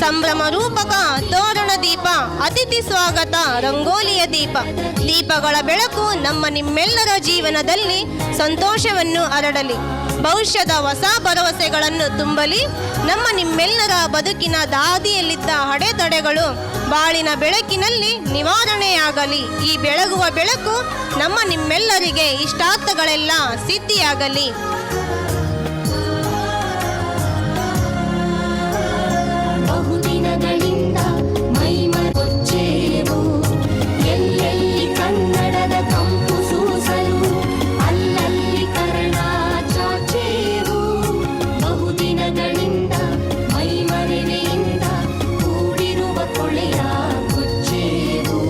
ಸಂಭ್ರಮ ರೂಪಕ ತೋರಣ ದೀಪ, ಅತಿಥಿ ಸ್ವಾಗತ ರಂಗೋಲಿಯ ದೀಪ. ದೀಪಗಳ ಬೆಳಕು ನಮ್ಮ ನಿಮ್ಮೆಲ್ಲರ ಜೀವನದಲ್ಲಿ ಸಂತೋಷವನ್ನು ಹರಡಲಿ, ಭವಿಷ್ಯದ ಹೊಸ ಭರವಸೆಗಳನ್ನು ತುಂಬಲಿ. ನಮ್ಮ ನಿಮ್ಮೆಲ್ಲರ ಬದುಕಿನ ದಾದಿಯಲ್ಲಿದ್ದ ಅಡೆತಡೆಗಳು ಬಾಳಿನ ಬೆಳಕಿನಲ್ಲಿ ನಿವಾರಣೆಯಾಗಲಿ. ಈ ಬೆಳಗುವ ಬೆಳಕು ನಮ್ಮ ನಿಮ್ಮೆಲ್ಲರಿಗೆ ಇಷ್ಟಾರ್ಥಗಳೆಲ್ಲ ಸಿದ್ಧಿಯಾಗಲಿ. ಬಹುದಿನಗಳಿಂದ ಮೈಮರೆಚ್ಚೇವು, ಎಲ್ಲೆಲ್ಲಿ ಕನ್ನಡದ ಕಂಪು ಸೂಸಲು ಅಲ್ಲಲ್ಲಿ ಕರ್ಣ ಚಾಚೇವು. ಬಹುದಿನಗಳಿಂದ ಮೈಮರೆಯಿಂದ ಕೂಡಿರುವ ಕೊಳೆಯ ಕೊಚ್ಚೇವು,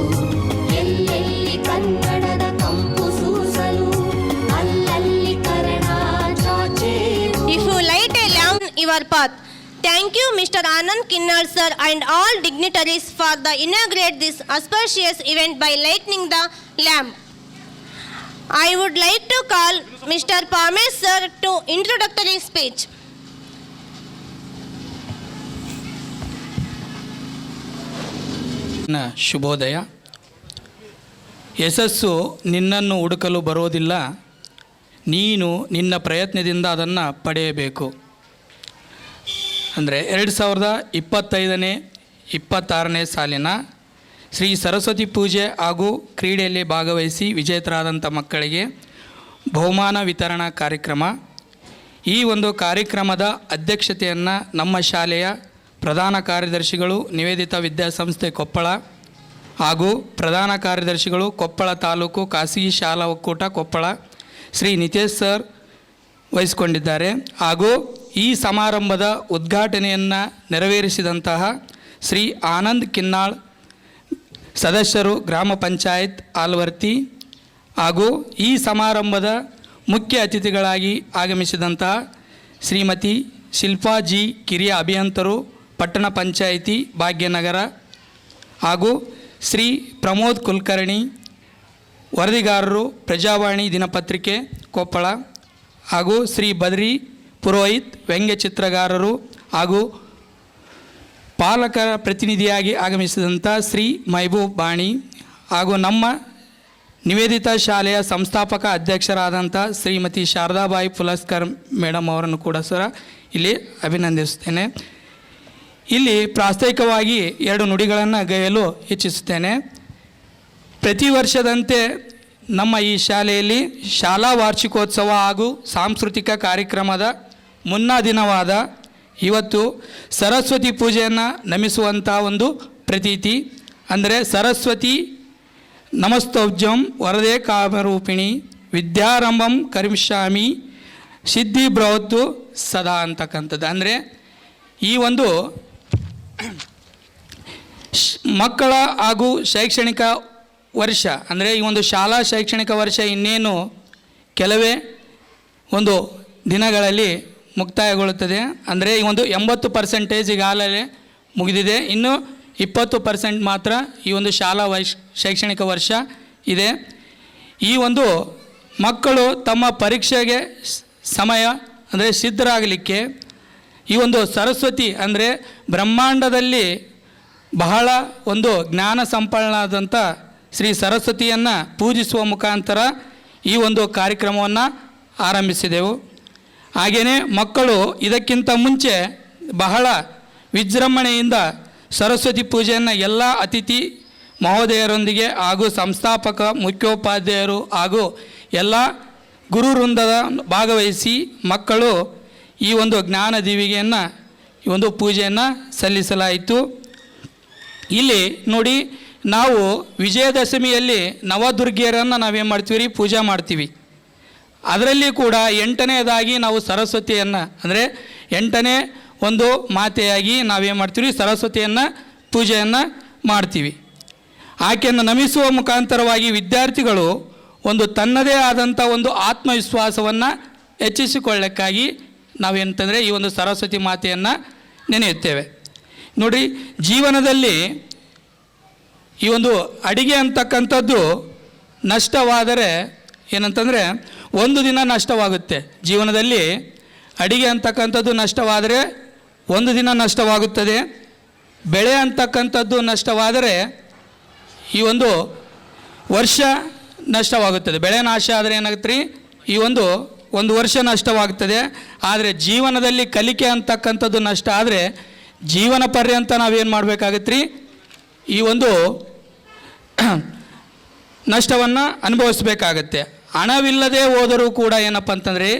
ಎಲ್ಲೆಲ್ಲಿ ಕನ್ನಡದ ಕಂಪು ಸೂಸಲು ಅಲ್ಲಲ್ಲಿ Karna ಚಾಚೇವು. If you light a lamp in your path. Thank you Mr. Anand Kinnal sir and all dignitaries for the inaugurate this auspicious event by lighting the lamp. I would like to call Mr. Pamesh sir to introductory speech. ಶುಭೋದಯ. ಯಶಸ್ಸು ನಿನ್ನನ್ನು ಹುಡುಕಲು ಬರೋದಿಲ್ಲ, ನೀನು ನಿನ್ನ ಪ್ರಯತ್ನದಿಂದ ಅದನ್ನು ಪಡೆಯಬೇಕು. ಅಂದರೆ 2025-26ನೇ ಸಾಲಿನ ಶ್ರೀ ಸರಸ್ವತಿ ಪೂಜೆ ಹಾಗೂ ಕ್ರೀಡೆಯಲ್ಲಿ ಭಾಗವಹಿಸಿ ವಿಜೇತರಾದಂಥ ಮಕ್ಕಳಿಗೆ ಬಹುಮಾನ ವಿತರಣಾ ಕಾರ್ಯಕ್ರಮ. ಈ ಒಂದು ಕಾರ್ಯಕ್ರಮದ ಅಧ್ಯಕ್ಷತೆಯನ್ನು ನಮ್ಮ ಶಾಲೆಯ ಪ್ರಧಾನ ಕಾರ್ಯದರ್ಶಿಗಳು ನಿವೇದಿತಾ ವಿದ್ಯಾಸಂಸ್ಥೆ ಕೊಪ್ಪಳ ಹಾಗೂ ಪ್ರಧಾನ ಕಾರ್ಯದರ್ಶಿಗಳು ಕೊಪ್ಪಳ ತಾಲೂಕು ಖಾಸಗಿ ಶಾಲಾ ಒಕ್ಕೂಟ ಕೊಪ್ಪಳ ಶ್ರೀ ನಿತೇಶ್ ಸರ್ ವಹಿಸಿಕೊಂಡಿದ್ದಾರೆ. ಹಾಗೂ ಈ ಸಮಾರಂಭದ ಉದ್ಘಾಟನೆಯನ್ನು ನೆರವೇರಿಸಿದಂತಹ ಶ್ರೀ ಆನಂದ್ ಕಿನ್ನಾಳ್ ಸದಸ್ಯರು ಗ್ರಾಮ ಪಂಚಾಯತ್ ಆಲ್ವರ್ತಿ ಹಾಗೂ ಈ ಸಮಾರಂಭದ ಮುಖ್ಯ ಅತಿಥಿಗಳಾಗಿ ಆಗಮಿಸಿದಂತಹ ಶ್ರೀಮತಿ ಶಿಲ್ಪಾ ಜಿ ಕಿರಿಯ ಅಭಿಯಂತರು ಪಟ್ಟಣ ಪಂಚಾಯಿತಿ ಭಾಗ್ಯನಗರ ಹಾಗೂ ಶ್ರೀ ಪ್ರಮೋದ್ ಕುಲಕರ್ಣಿ ವರದಿಗಾರರು ಪ್ರಜಾವಾಣಿ ದಿನಪತ್ರಿಕೆ ಕೊಪ್ಪಳ ಹಾಗೂ ಶ್ರೀ ಬದ್ರಿ ಪುರೋಹಿತ್ ವ್ಯಂಗ್ಯ ಚಿತ್ರಗಾರರು ಹಾಗೂ ಪಾಲಕರ ಪ್ರತಿನಿಧಿಯಾಗಿ ಆಗಮಿಸಿದಂಥ ಶ್ರೀ ಮೈಬೂಬ್ ಬಾಣಿ ಹಾಗೂ ನಮ್ಮ ನಿವೇದಿತಾ ಶಾಲೆಯ ಸಂಸ್ಥಾಪಕ ಅಧ್ಯಕ್ಷರಾದಂಥ ಶ್ರೀಮತಿ ಶಾರದಾಬಾಯಿ ಪುಲಸ್ಕರ್ ಮೇಡಮ್ ಅವರನ್ನು ಕೂಡ ಸಹ ಇಲ್ಲಿ ಅಭಿನಂದಿಸುತ್ತೇನೆ. ಇಲ್ಲಿ ಪ್ರಾಸ್ತಾವಿಕವಾಗಿ 2 ನುಡಿಗಳನ್ನು ಗೈಯಲು ಇಚ್ಛಿಸುತ್ತೇನೆ. ಪ್ರತಿ ವರ್ಷದಂತೆ ನಮ್ಮ ಈ ಶಾಲೆಯಲ್ಲಿ ಶಾಲಾ ವಾರ್ಷಿಕೋತ್ಸವ ಹಾಗೂ ಸಾಂಸ್ಕೃತಿಕ ಕಾರ್ಯಕ್ರಮದ ಮುನ್ನಾ ದಿನವಾದ ಇವತ್ತು ಸರಸ್ವತಿ ಪೂಜೆಯನ್ನು ನಮಿಸುವಂಥ ಒಂದು ಪ್ರತೀತಿ. ಅಂದರೆ ಸರಸ್ವತಿ ನಮಸ್ತೌಜ್ಯಂ ವರದೇ ಕಾಮರೂಪಿಣಿ ವಿದ್ಯಾರಂಭಂ ಕರಿಷ್ಯಾಮಿ ಸಿದ್ಧಿ ಬೃಹತ್ತು ಸದಾ ಅಂತಕ್ಕಂಥದ್ದು. ಅಂದರೆ ಈ ಒಂದು ಮಕ್ಕಳ ಹಾಗೂ ಶೈಕ್ಷಣಿಕ ವರ್ಷ, ಅಂದರೆ ಈ ಒಂದು ಶಾಲಾ ಶೈಕ್ಷಣಿಕ ವರ್ಷ ಇನ್ನೇನು ಕೆಲವೇ ಒಂದು ದಿನಗಳಲ್ಲಿ ಮುಕ್ತಾಯಗೊಳ್ಳುತ್ತದೆ. ಅಂದರೆ ಈ ಒಂದು 80% ಈಗಾಗಲೇ ಮುಗಿದಿದೆ. ಇನ್ನು 20% ಮಾತ್ರ ಈ ಒಂದು ಶಾಲಾ ಶೈಕ್ಷಣಿಕ ವರ್ಷ ಇದೆ. ಈ ಒಂದು ಮಕ್ಕಳು ತಮ್ಮ ಪರೀಕ್ಷೆಗೆ ಸಮಯ ಅಂದರೆ ಸಿದ್ಧರಾಗಲಿಕ್ಕೆ ಈ ಒಂದು ಸರಸ್ವತಿ ಅಂದರೆ ಬ್ರಹ್ಮಾಂಡದಲ್ಲಿ ಬಹಳ ಒಂದು ಜ್ಞಾನ ಸಂಪನ್ನಳಾದಂಥ ಶ್ರೀ ಸರಸ್ವತಿಯನ್ನು ಪೂಜಿಸುವ ಮುಖಾಂತರ ಈ ಒಂದು ಕಾರ್ಯಕ್ರಮವನ್ನು ಆರಂಭಿಸಿದೆವು. ಹಾಗೆಯೇ ಮಕ್ಕಳು ಇದಕ್ಕಿಂತ ಮುಂಚೆ ಬಹಳ ವಿಜೃಂಭಣೆಯಿಂದ ಸರಸ್ವತಿ ಪೂಜೆಯನ್ನು ಎಲ್ಲ ಅತಿಥಿ ಮಹೋದಯರೊಂದಿಗೆ ಹಾಗೂ ಸಂಸ್ಥಾಪಕ ಮುಖ್ಯೋಪಾಧ್ಯಾಯರು ಹಾಗೂ ಎಲ್ಲ ಗುರು ವೃಂದದ ಭಾಗವಹಿಸಿ ಮಕ್ಕಳು ಈ ಒಂದು ಜ್ಞಾನ ದೀವಿಗೆಯನ್ನು ಈ ಒಂದು ಪೂಜೆಯನ್ನು ಸಲ್ಲಿಸಲಾಯಿತು. ಇಲ್ಲಿ ನೋಡಿ, ನಾವು ವಿಜಯದಶಮಿಯಲ್ಲಿ ನವದುರ್ಗಿಯರನ್ನು ನಾವೇನು ಮಾಡ್ತೀವಿ ರೀ, ಪೂಜೆ ಮಾಡ್ತೀವಿ. ಅದರಲ್ಲಿ ಕೂಡ 8ನೇದಾಗಿ ನಾವು ಸರಸ್ವತಿಯನ್ನು ಅಂದರೆ 8ನೇ ಒಂದು ಮಾತೆಯಾಗಿ ನಾವೇನು ಮಾಡ್ತೀವಿ, ಸರಸ್ವತಿಯನ್ನು ಪೂಜೆಯನ್ನು ಮಾಡ್ತೀವಿ. ಆಕೆಯನ್ನು ನಮಿಸುವ ಮುಖಾಂತರವಾಗಿ ವಿದ್ಯಾರ್ಥಿಗಳು ಒಂದು ತನ್ನದೇ ಆದಂಥ ಒಂದು ಆತ್ಮವಿಶ್ವಾಸವನ್ನು ಹೆಚ್ಚಿಸಿಕೊಳ್ಳಕ್ಕಾಗಿ ನಾವೇನಂತಂದರೆ ಈ ಒಂದು ಸರಸ್ವತಿ ಮಾತೆಯನ್ನು ನೆನೆಯುತ್ತೇವೆ. ನೋಡಿ, ಜೀವನದಲ್ಲಿ ಈ ಒಂದು ಅಡಿಗೆ ಅಂತಕ್ಕಂಥದ್ದು ನಷ್ಟವಾದರೆ ಏನಂತಂದರೆ ಒಂದು ದಿನ ನಷ್ಟವಾಗುತ್ತೆ. ಜೀವನದಲ್ಲಿ ಅಡಿಗೆ ಅಂತಕ್ಕಂಥದ್ದು ನಷ್ಟವಾದರೆ ಒಂದು ದಿನ ನಷ್ಟವಾಗುತ್ತದೆ. ಬೆಳೆ ಅಂತಕ್ಕಂಥದ್ದು ನಷ್ಟವಾದರೆ ಈ ಒಂದು ವರ್ಷ ನಷ್ಟವಾಗುತ್ತದೆ. ಬೆಳೆ ನಾಶ ಆದರೆ ಏನಾಗುತ್ತೆ ರೀ, ಈ ಒಂದು ವರ್ಷ ನಷ್ಟವಾಗುತ್ತದೆ. ಆದರೆ ಜೀವನದಲ್ಲಿ ಕಲಿಕೆ ಅಂತಕ್ಕಂಥದ್ದು ನಷ್ಟ ಆದರೆ ಜೀವನ ಪರ್ಯಂತ ನಾವೇನು ಮಾಡಬೇಕಾಗತ್ತೆ ರೀ, ಈ ಒಂದು ನಷ್ಟವನ್ನು ಅನುಭವಿಸ್ಬೇಕಾಗತ್ತೆ. ಹಣವಿಲ್ಲದೆ ಹೋದರೂ ಕೂಡ ಏನಪ್ಪ ಅಂತಂದರೆ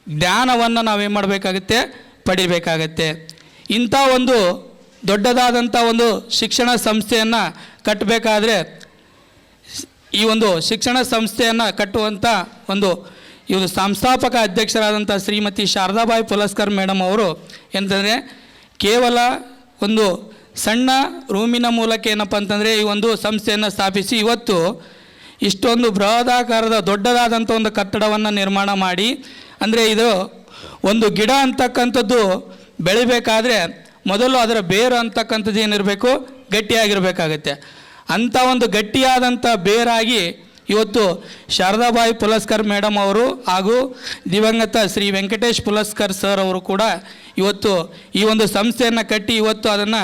ಜ್ಞಾನವನ್ನು ನಾವೇನು ಮಾಡಬೇಕಾಗತ್ತೆ, ಪಡಿಬೇಕಾಗತ್ತೆ. ಇಂಥ ಒಂದು ದೊಡ್ಡದಾದಂಥ ಒಂದು ಶಿಕ್ಷಣ ಸಂಸ್ಥೆಯನ್ನು ಕಟ್ಟಬೇಕಾದ್ರೆ ಈ ಒಂದು ಶಿಕ್ಷಣ ಸಂಸ್ಥೆಯನ್ನು ಕಟ್ಟುವಂಥ ಒಂದು ಇವರು ಸಂಸ್ಥಾಪಕ ಅಧ್ಯಕ್ಷರಾದಂಥ ಶ್ರೀಮತಿ ಶಾರದಾಬಾಯಿ ಪುಲಸ್ಕರ್ ಮೇಡಮ್ ಅವರು ಎಂತಂದರೆ ಕೇವಲ ಒಂದು ಸಣ್ಣ ರೂಮಿನ ಮೂಲಕ ಏನಪ್ಪ ಅಂತಂದರೆ ಈ ಒಂದು ಸಂಸ್ಥೆಯನ್ನು ಸ್ಥಾಪಿಸಿ ಇವತ್ತು ಇಷ್ಟೊಂದು ಬೃಹದಾಕಾರದ ದೊಡ್ಡದಾದಂಥ ಒಂದು ಕಟ್ಟಡವನ್ನು ನಿರ್ಮಾಣ ಮಾಡಿ, ಅಂದರೆ ಇದು ಒಂದು ಗಿಡ ಅಂತಕ್ಕಂಥದ್ದು ಬೆಳಿಬೇಕಾದ್ರೆ ಮೊದಲು ಅದರ ಬೇರು ಅಂತಕ್ಕಂಥದ್ದು ಏನಿರಬೇಕು, ಗಟ್ಟಿಯಾಗಿರಬೇಕಾಗತ್ತೆ. ಅಂಥ ಒಂದು ಗಟ್ಟಿಯಾದಂಥ ಬೇರಾಗಿ ಇವತ್ತು ಶಾರದಾಬಾಯಿ ಪುಲಸ್ಕರ್ ಮೇಡಮ್ ಅವರು ಹಾಗೂ ದಿವಂಗತ ಶ್ರೀ ವೆಂಕಟೇಶ್ ಪುಲಸ್ಕರ್ ಸರ್ ಅವರು ಕೂಡ ಇವತ್ತು ಈ ಒಂದು ಸಂಸ್ಥೆಯನ್ನು ಕಟ್ಟಿ ಇವತ್ತು ಅದನ್ನು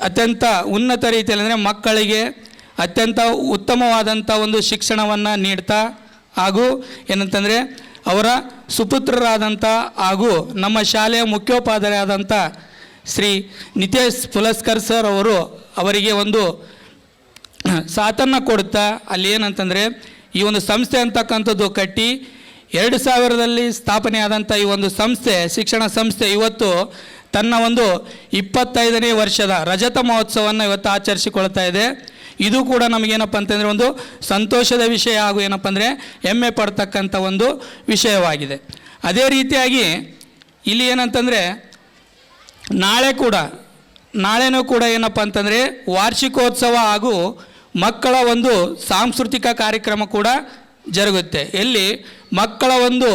ಅತ್ಯಂತ ಉನ್ನತ ರೀತಿಯಲ್ಲಿ ಅಂದರೆ ಮಕ್ಕಳಿಗೆ ಅತ್ಯಂತ ಉತ್ತಮವಾದಂಥ ಒಂದು ಶಿಕ್ಷಣವನ್ನು ನೀಡ್ತಾ ಹಾಗೂ ಏನಂತಂದರೆ ಅವರ ಸುಪುತ್ರರಾದಂಥ ಹಾಗೂ ನಮ್ಮ ಶಾಲೆಯ ಮುಖ್ಯೋಪಾಧ್ಯಾಯರಾದಂಥ ಶ್ರೀ ನಿತೇಶ್ ಪುಲಸ್ಕರ್ ಸರ್ ಅವರು ಅವರಿಗೆ ಒಂದು ಸಾಥನ್ನು ಕೊಡುತ್ತಾ ಅಲ್ಲಿ ಏನಂತಂದರೆ ಈ ಒಂದು ಸಂಸ್ಥೆ ಅಂತಕ್ಕಂಥದ್ದು ಕಟ್ಟಿ 2000ರಲ್ಲಿ ಸ್ಥಾಪನೆಯಾದಂಥ ಈ ಒಂದು ಸಂಸ್ಥೆ, ಶಿಕ್ಷಣ ಸಂಸ್ಥೆ ಇವತ್ತು ತನ್ನ ಒಂದು 25ನೇ ವರ್ಷದ ರಜತ ಮಹೋತ್ಸವವನ್ನು ಇವತ್ತು ಆಚರಿಸಿಕೊಳ್ತಾ ಇದೆ. ಇದು ಕೂಡ ನಮಗೇನಪ್ಪ ಅಂತಂದರೆ ಒಂದು ಸಂತೋಷದ ವಿಷಯ ಹಾಗೂ ಏನಪ್ಪ ಅಂದರೆ ಹೆಮ್ಮೆ ಪಡ್ತಕ್ಕಂಥ ಒಂದು ವಿಷಯವಾಗಿದೆ. ಅದೇ ರೀತಿಯಾಗಿ ಇಲ್ಲಿ ಏನಂತಂದರೆ ನಾಳೆನೂ ಕೂಡ ಏನಪ್ಪ ಅಂತಂದರೆ ವಾರ್ಷಿಕೋತ್ಸವ ಹಾಗೂ ಮಕ್ಕಳ ಒಂದು ಸಾಂಸ್ಕೃತಿಕ ಕಾರ್ಯಕ್ರಮ ಕೂಡ ಜರುಗುತ್ತೆ. ಎಲ್ಲಿ ಮಕ್ಕಳ ಒಂದು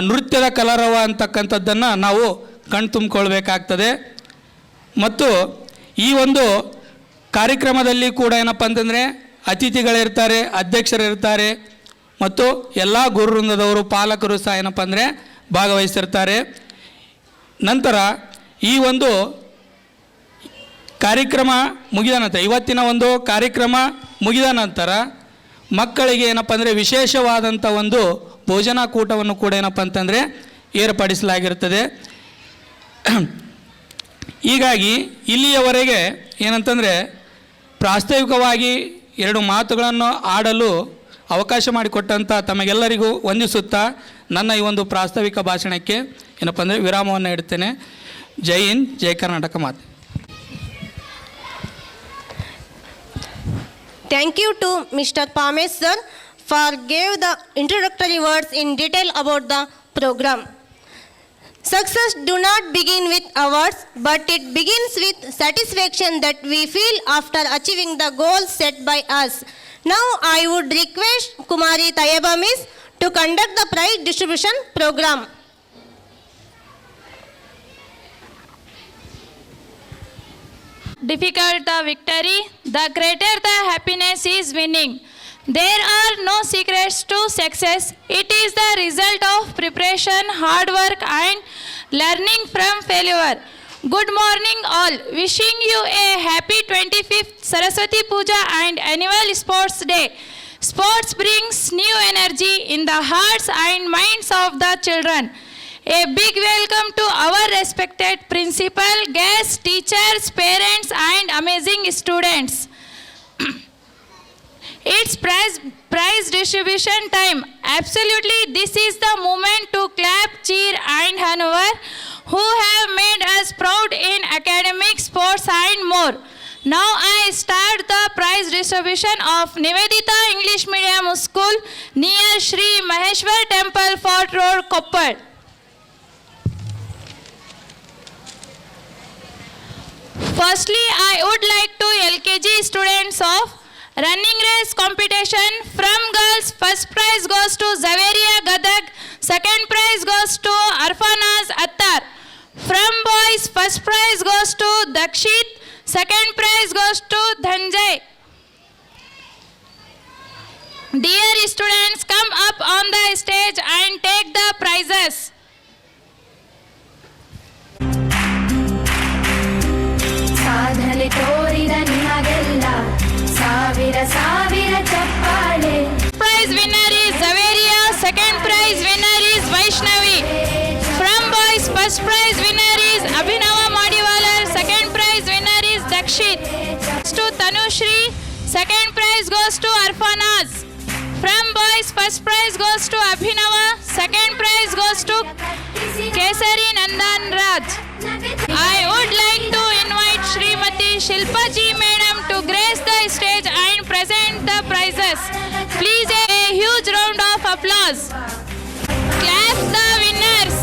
ನೃತ್ಯದ ಕಲರವ ಅಂತಕ್ಕಂಥದ್ದನ್ನು ನಾವು ಕಣ್ತುಂಬಿಕೊಳ್ಬೇಕಾಗ್ತದೆ. ಮತ್ತು ಈ ಒಂದು ಕಾರ್ಯಕ್ರಮದಲ್ಲಿ ಕೂಡ ಏನಪ್ಪ ಅಂತಂದರೆ ಅತಿಥಿಗಳಿರ್ತಾರೆ, ಅಧ್ಯಕ್ಷರಿರ್ತಾರೆ ಮತ್ತು ಎಲ್ಲ ಗುರುವೃಂದದವರು, ಪಾಲಕರು ಸಹ ಏನಪ್ಪ ಅಂದರೆ ಭಾಗವಹಿಸಿರ್ತಾರೆ. ನಂತರ ಈ ಒಂದು ಕಾರ್ಯಕ್ರಮ ಮುಗಿದ ನಂತರ, ಇವತ್ತಿನ ಒಂದು ಕಾರ್ಯಕ್ರಮ ಮುಗಿದ ನಂತರ ಮಕ್ಕಳಿಗೆ ಏನಪ್ಪ ಅಂದರೆ ವಿಶೇಷವಾದಂಥ ಒಂದು ಭೋಜನಾ ಕೂಟವನ್ನು ಕೂಡ ಏನಪ್ಪ ಅಂತಂದರೆ ಏರ್ಪಡಿಸಲಾಗಿರ್ತದೆ. ಹೀಗಾಗಿ ಇಲ್ಲಿಯವರೆಗೆ ಏನಂತಂದರೆ ಪ್ರಾಸ್ತಾವಿಕವಾಗಿ 2 ಮಾತುಗಳನ್ನು ಆಡಲು ಅವಕಾಶ ಮಾಡಿಕೊಟ್ಟಂಥ ತಮಗೆಲ್ಲರಿಗೂ ವಂದಿಸುತ್ತಾ ನನ್ನ ಈ ಒಂದು ಪ್ರಾಸ್ತಾವಿಕ ಭಾಷಣಕ್ಕೆ ಏನಪ್ಪ ಅಂದರೆ ವಿರಾಮವನ್ನು ಇಡ್ತೇನೆ. ಜೈ ಹಿಂದ್, ಜೈ ಕರ್ನಾಟಕ ಮಾತೆ. Thank you to Mr. Pamesh sir for gave the introductory words in detail about the program. Success do not begin with awards, but it begins with satisfaction that we feel after achieving the goals set by us. Now I would request Kumari Tayeba Miss to conduct the prize distribution program. Difficult the victory, the greater the happiness is winning. There are no secrets to success. It is the result of preparation, hard work, and learning from failure. Good morning, all. Wishing you a happy 25th Saraswati Puja and annual Sports Day. Sports brings new energy in the hearts and minds of the children. A big welcome to our respected principal, guests, teachers, parents, and amazing students. It's prize distribution time. Absolutely, this is the moment to clap, cheer, and honor who have made us proud in academic, sports, and more. Now I start the prize distribution of Nivedita English Medium School near Shri Maheshwar Temple, Fort Road, Koppal. Firstly, I would like to LKG students of running race competition. From girls, first prize goes to Zaveria Gadag, second prize goes to Arfanaz Attar. From boys, first prize goes to Dakshit, second prize goes to Dhanjay. Dear students, come up on the stage and take the prizes. ಸಾಧನೆ ತೋರಿದ ನಿಮಗೆಲ್ಲ ಸಾವಿರ ಸಾವಿರ ಚಪ್ಪಾಳೆ. Prize winner is Zaveria, second prize winner is Vaishnavi. From boys, first prize winner is Abhinava Madiwalar, second prize winner is Dakshit. To Tanushri, second prize goes to Arfanaz. From boys, first prize goes to Abhinava, second prize goes to Kesari Nandan Raj. I would like to invite Srimati Shilpa Ji Madam to grace the stage and present the prizes. Please a huge round of applause. Clap the winners.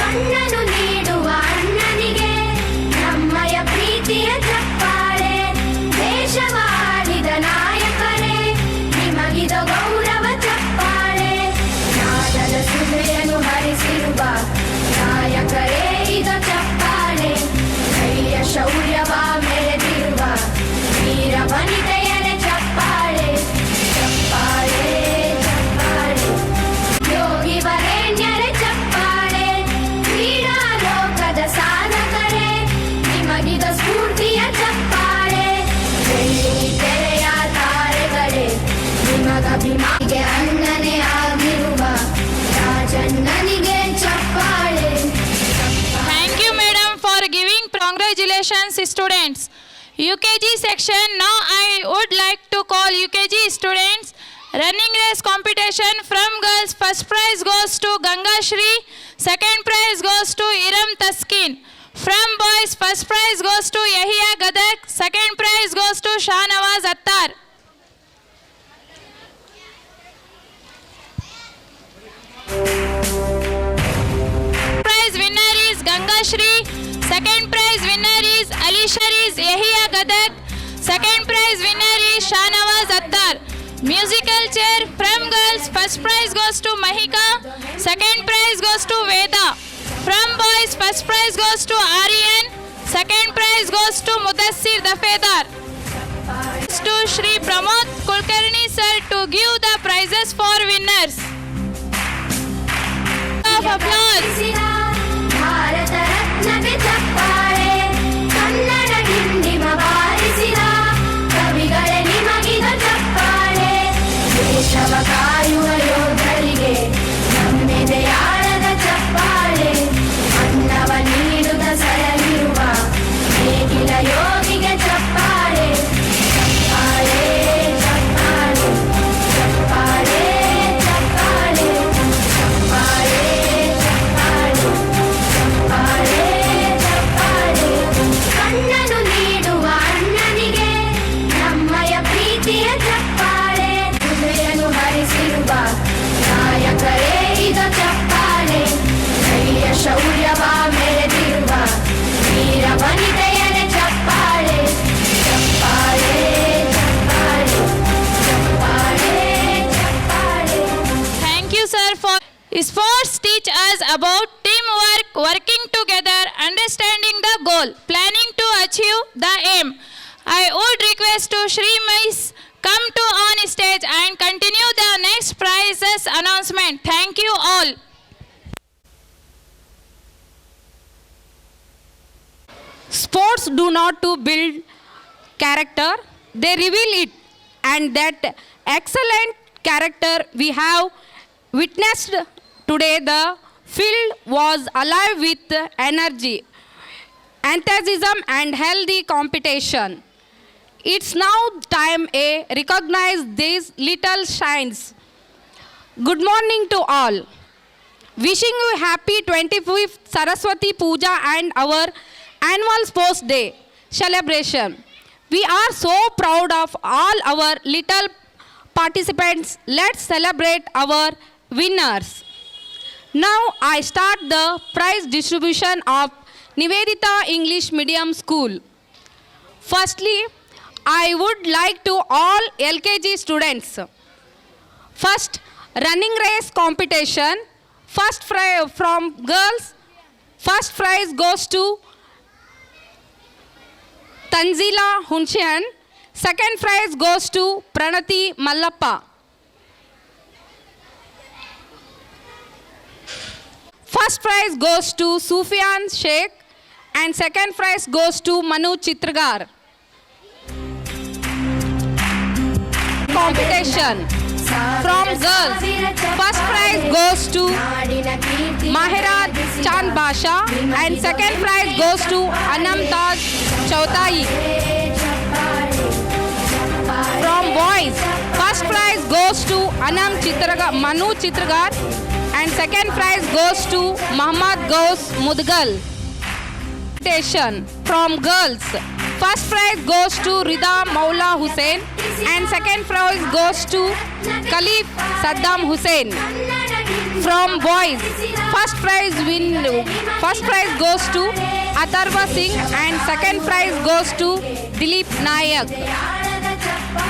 ಅಣ್ಣನು ನೀಡುವ ಅಣ್ಣನಿಗೆ ನಮ್ಮಯ ಪ್ರೀತಿಯ ಚಪ್ಪಾಳೆ. ದೇಶವಾಳಿದ ನಾಯಕರೇ ನಿಮಗಿದ ಗೌರವ ಚಪ್ಪಾಳೆ. ನಾದದ ಸುಧೆಯನ್ನು ಹರಿಸಿರುವ ನಾಯಕರೇ ಇದ ಚಪ್ಪಾಳೆ. ಧೈರ್ಯ ಶೌರ್ಯವ ಮೆರೆದಿರುವ ವೀರ ವನಿತೆಯರೇ ಚಪ್ಪಾಳೆ. ಚಪ್ಪಾಳೆ ಚಪ್ಪಾಳೆ. ಯೋಗಿ ವರೇಣ್ಯರೇ ಚಪ್ಪಾಳೆ. ಕ್ರೀಡಾ ಲೋಕದ ಸಾಧಕರೇ ನಿಮಗಿದ ಸ್ಫೂರ್ತಿಯ ಚಪ್ಪಾಳೆ. ಬೆಳ್ಳಿ ತೆರೆಯ ತಾರೆಗಳೇ ನಿಮಗಭಿಮಾನಿಗೆ ಅಣ್ಣನೇ ಆಗಿರುವ ರಾಜಣ್ಣನಿಗೆ ಚಪ್ಪಾಳೆ. Thank you, madam, for giving congratulations, students. UKG section. Now I would like to call UKG students. Running race competition. From girls, first prize goes to Ganga Shri, second prize goes to Iram Taskin. From boys, first prize goes to Yahya Gadak, second prize goes to Shahnawaz Attar. Prize winner is Ganga Shri, second prize winner is Alisharis Yahya Gadak, second prize winner is Shahnawaz Attar. Musical chair. From girls, first prize goes to Mahika, second prize goes to Veda. From boys, first prize goes to Aryan, second prize goes to Mudassir Dafedar. To Shri Pramod Kulkarni sir to give the prizes for winners. Of applause. Bharat ರತ್ನಕ್ಕೆ ಚಪ್ಪಾಳೆ. ಕನ್ನಡ ಡಿಂಡಿಮ ಬಾರಿಸಿದ ಕವಿಗಳೇ ನಿಮಗಿದ ಚಪ್ಪಾಳೆ. ದೇಶವ ಕಾಯುವ ಯೋಧರಿಗೆ ನಮ್ಮೆದೆಯಾಳದ ಚಪ್ಪಾಳೆ. ಅನ್ನವ ನೀಡುದ ಸರಳಿರುವ ನೇಗಿಲ ಯೋಗಿಗೆ ಚಪ್ಪಾಳೆ. ಚಪ್ಪಾಳೆ ಚಪ್ಪಾಳೆ ಚಪ್ಪಾಳೆ ಚಪ್ಪಾಳೆ ಚಪ್ಪಾಳೆ ಚಪ್ಪಾಳೆ ಚಪ್ಪಾಳೆ ಚಪ್ಪಾಳೆ. ಕಣ್ಣನು ನೀಡುವ ಅಣ್ಣನಿಗೆ ನಮ್ಮಯ ಪ್ರೀತಿಯ ಚಪ್ಪಾಳೆ. ಹೃದಯನು ಹರಿಸಿರುವ ನಾಯಕರೇ ಇದ ಚಪ್ಪಾಳೆ. ಧೈರ್ಯ ಶೌರ್ಯವ ಮೆರೆದಿರುವ ವೀರ ವನಿತೆಯರೇ ಚಪ್ಪಾಳೆ. ಚಪ್ಪಾಳೆ ಚಪ್ಪಾಳೆ ಚಪ್ಪಾಳೆ ಚಪ್ಪಾಳೆ. Thank you, sir, for sports teach us about teamwork, working together. setting the goal, planning to achieve the aim. I would request to Shri Miss come to on stage and continue the next prizes announcement. Thank you all. Sports do not to build character, they reveal it, and that excellent character we have witnessed today. The field was alive with energy, enthusiasm and healthy competition. It's now time to recognize these little shines. Good morning to all. Wishing you happy 25th Saraswati Puja and our annual Sports Day celebration. We are so proud of all our little participants. Let's celebrate our winners. Now I start the prize distribution of Nivedita English Medium School. Firstly, I would like to all LKG students. First, running race competition. First prize from girls. First prize goes to Tanzila Hunshan. Second prize goes to Pranati Mallappa. First prize goes to Sufyan Sheikh and second prize goes to Manu Chitragar. Competition from girls. First prize goes to Mahira Chand Basha and second prize goes to Anam Taj Chautai. From boys, first prize goes to Manu Chitragar and second prize goes to Muhammad Ghaus Mudgal. Competition from girls. First prize goes to Rida Maula Hussain and second prize goes to Khalif Saddam Hussain. From boys, first prize goes to Atharva Singh and second prize goes to Dilip Nayak.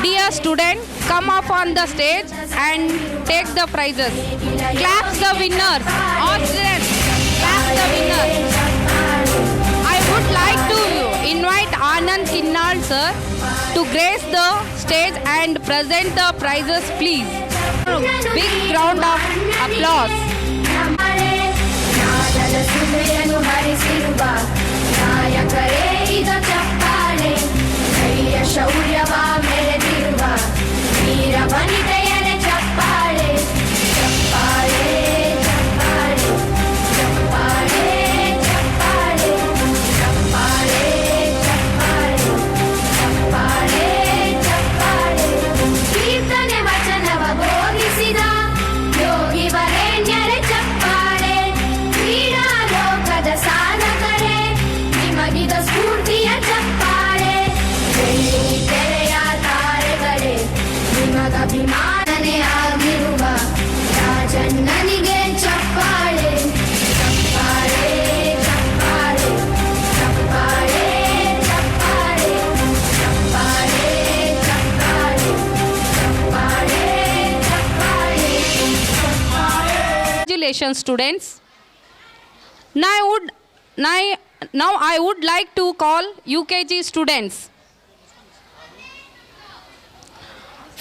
Dear student, come up on the stage and take the prizes. Clap the winners. All students, clap the winners. I would like to invite Anand Kinnal sir to grace the stage and present the prizes, please. Big round of applause. ಸುಮೆಯನ್ನು ಹರಿಸಿರುವ ನಾಯಕರೇ ಇದು ಚಪ್ಪಾಳೆ ಧೈರ್ಯ ಶೌರ್ಯವ ಮೆರೆದಿರುವ ವೀರ ವನಿತೆಯರ ಚಪ್ಪಾಳೆ ಚಪ್ಪಾಳೆ ಚಪ್ಪಾಳೆ ಚಪ್ಪಾಳೆ ಚಪ್ಪಾಳೆ ಚಪ್ಪಾಳೆ ಚಪ್ಪಾಳೆ ಚಪ್ಪಾಳೆ ಕೀರ್ತನೆ ವಚನವ ಬೋಧಿಸಿದ ಯೋಗಿ ವರೇಣ್ಯರ ಚಪ್ಪಾಳೆ ಕ್ರೀಡಾ ಲೋಕದ ಸಾಧಕರೇ ನಿಮಗಿದ ಸ್ಫೂರ್ತಿಯ ಚಪ್ಪಾಳೆ ಬೆಳ್ಳಿ ತೆರೆಯ ತಾರೆಗಳೇ ನಿಮಗಭಿಮಾನನೆ ಆಗಿರುವ ರಾಜಣ್ಣನಿಗೆ ಚಪ್ಪಾಳೆ ಚಪ್ಪಾಳೆ ಚಪ್ಪಾಳೆ ಚಪ್ಪಾಳೆ ಚಪ್ಪಾಳೆ ಚಪ್ಪಾಳೆ ಚಪ್ಪಾಳೆ ಚಪ್ಪಾಳೆ ಚಪ್ಪಾಳೆ. Congratulations, students. Now I would like to call UKG students.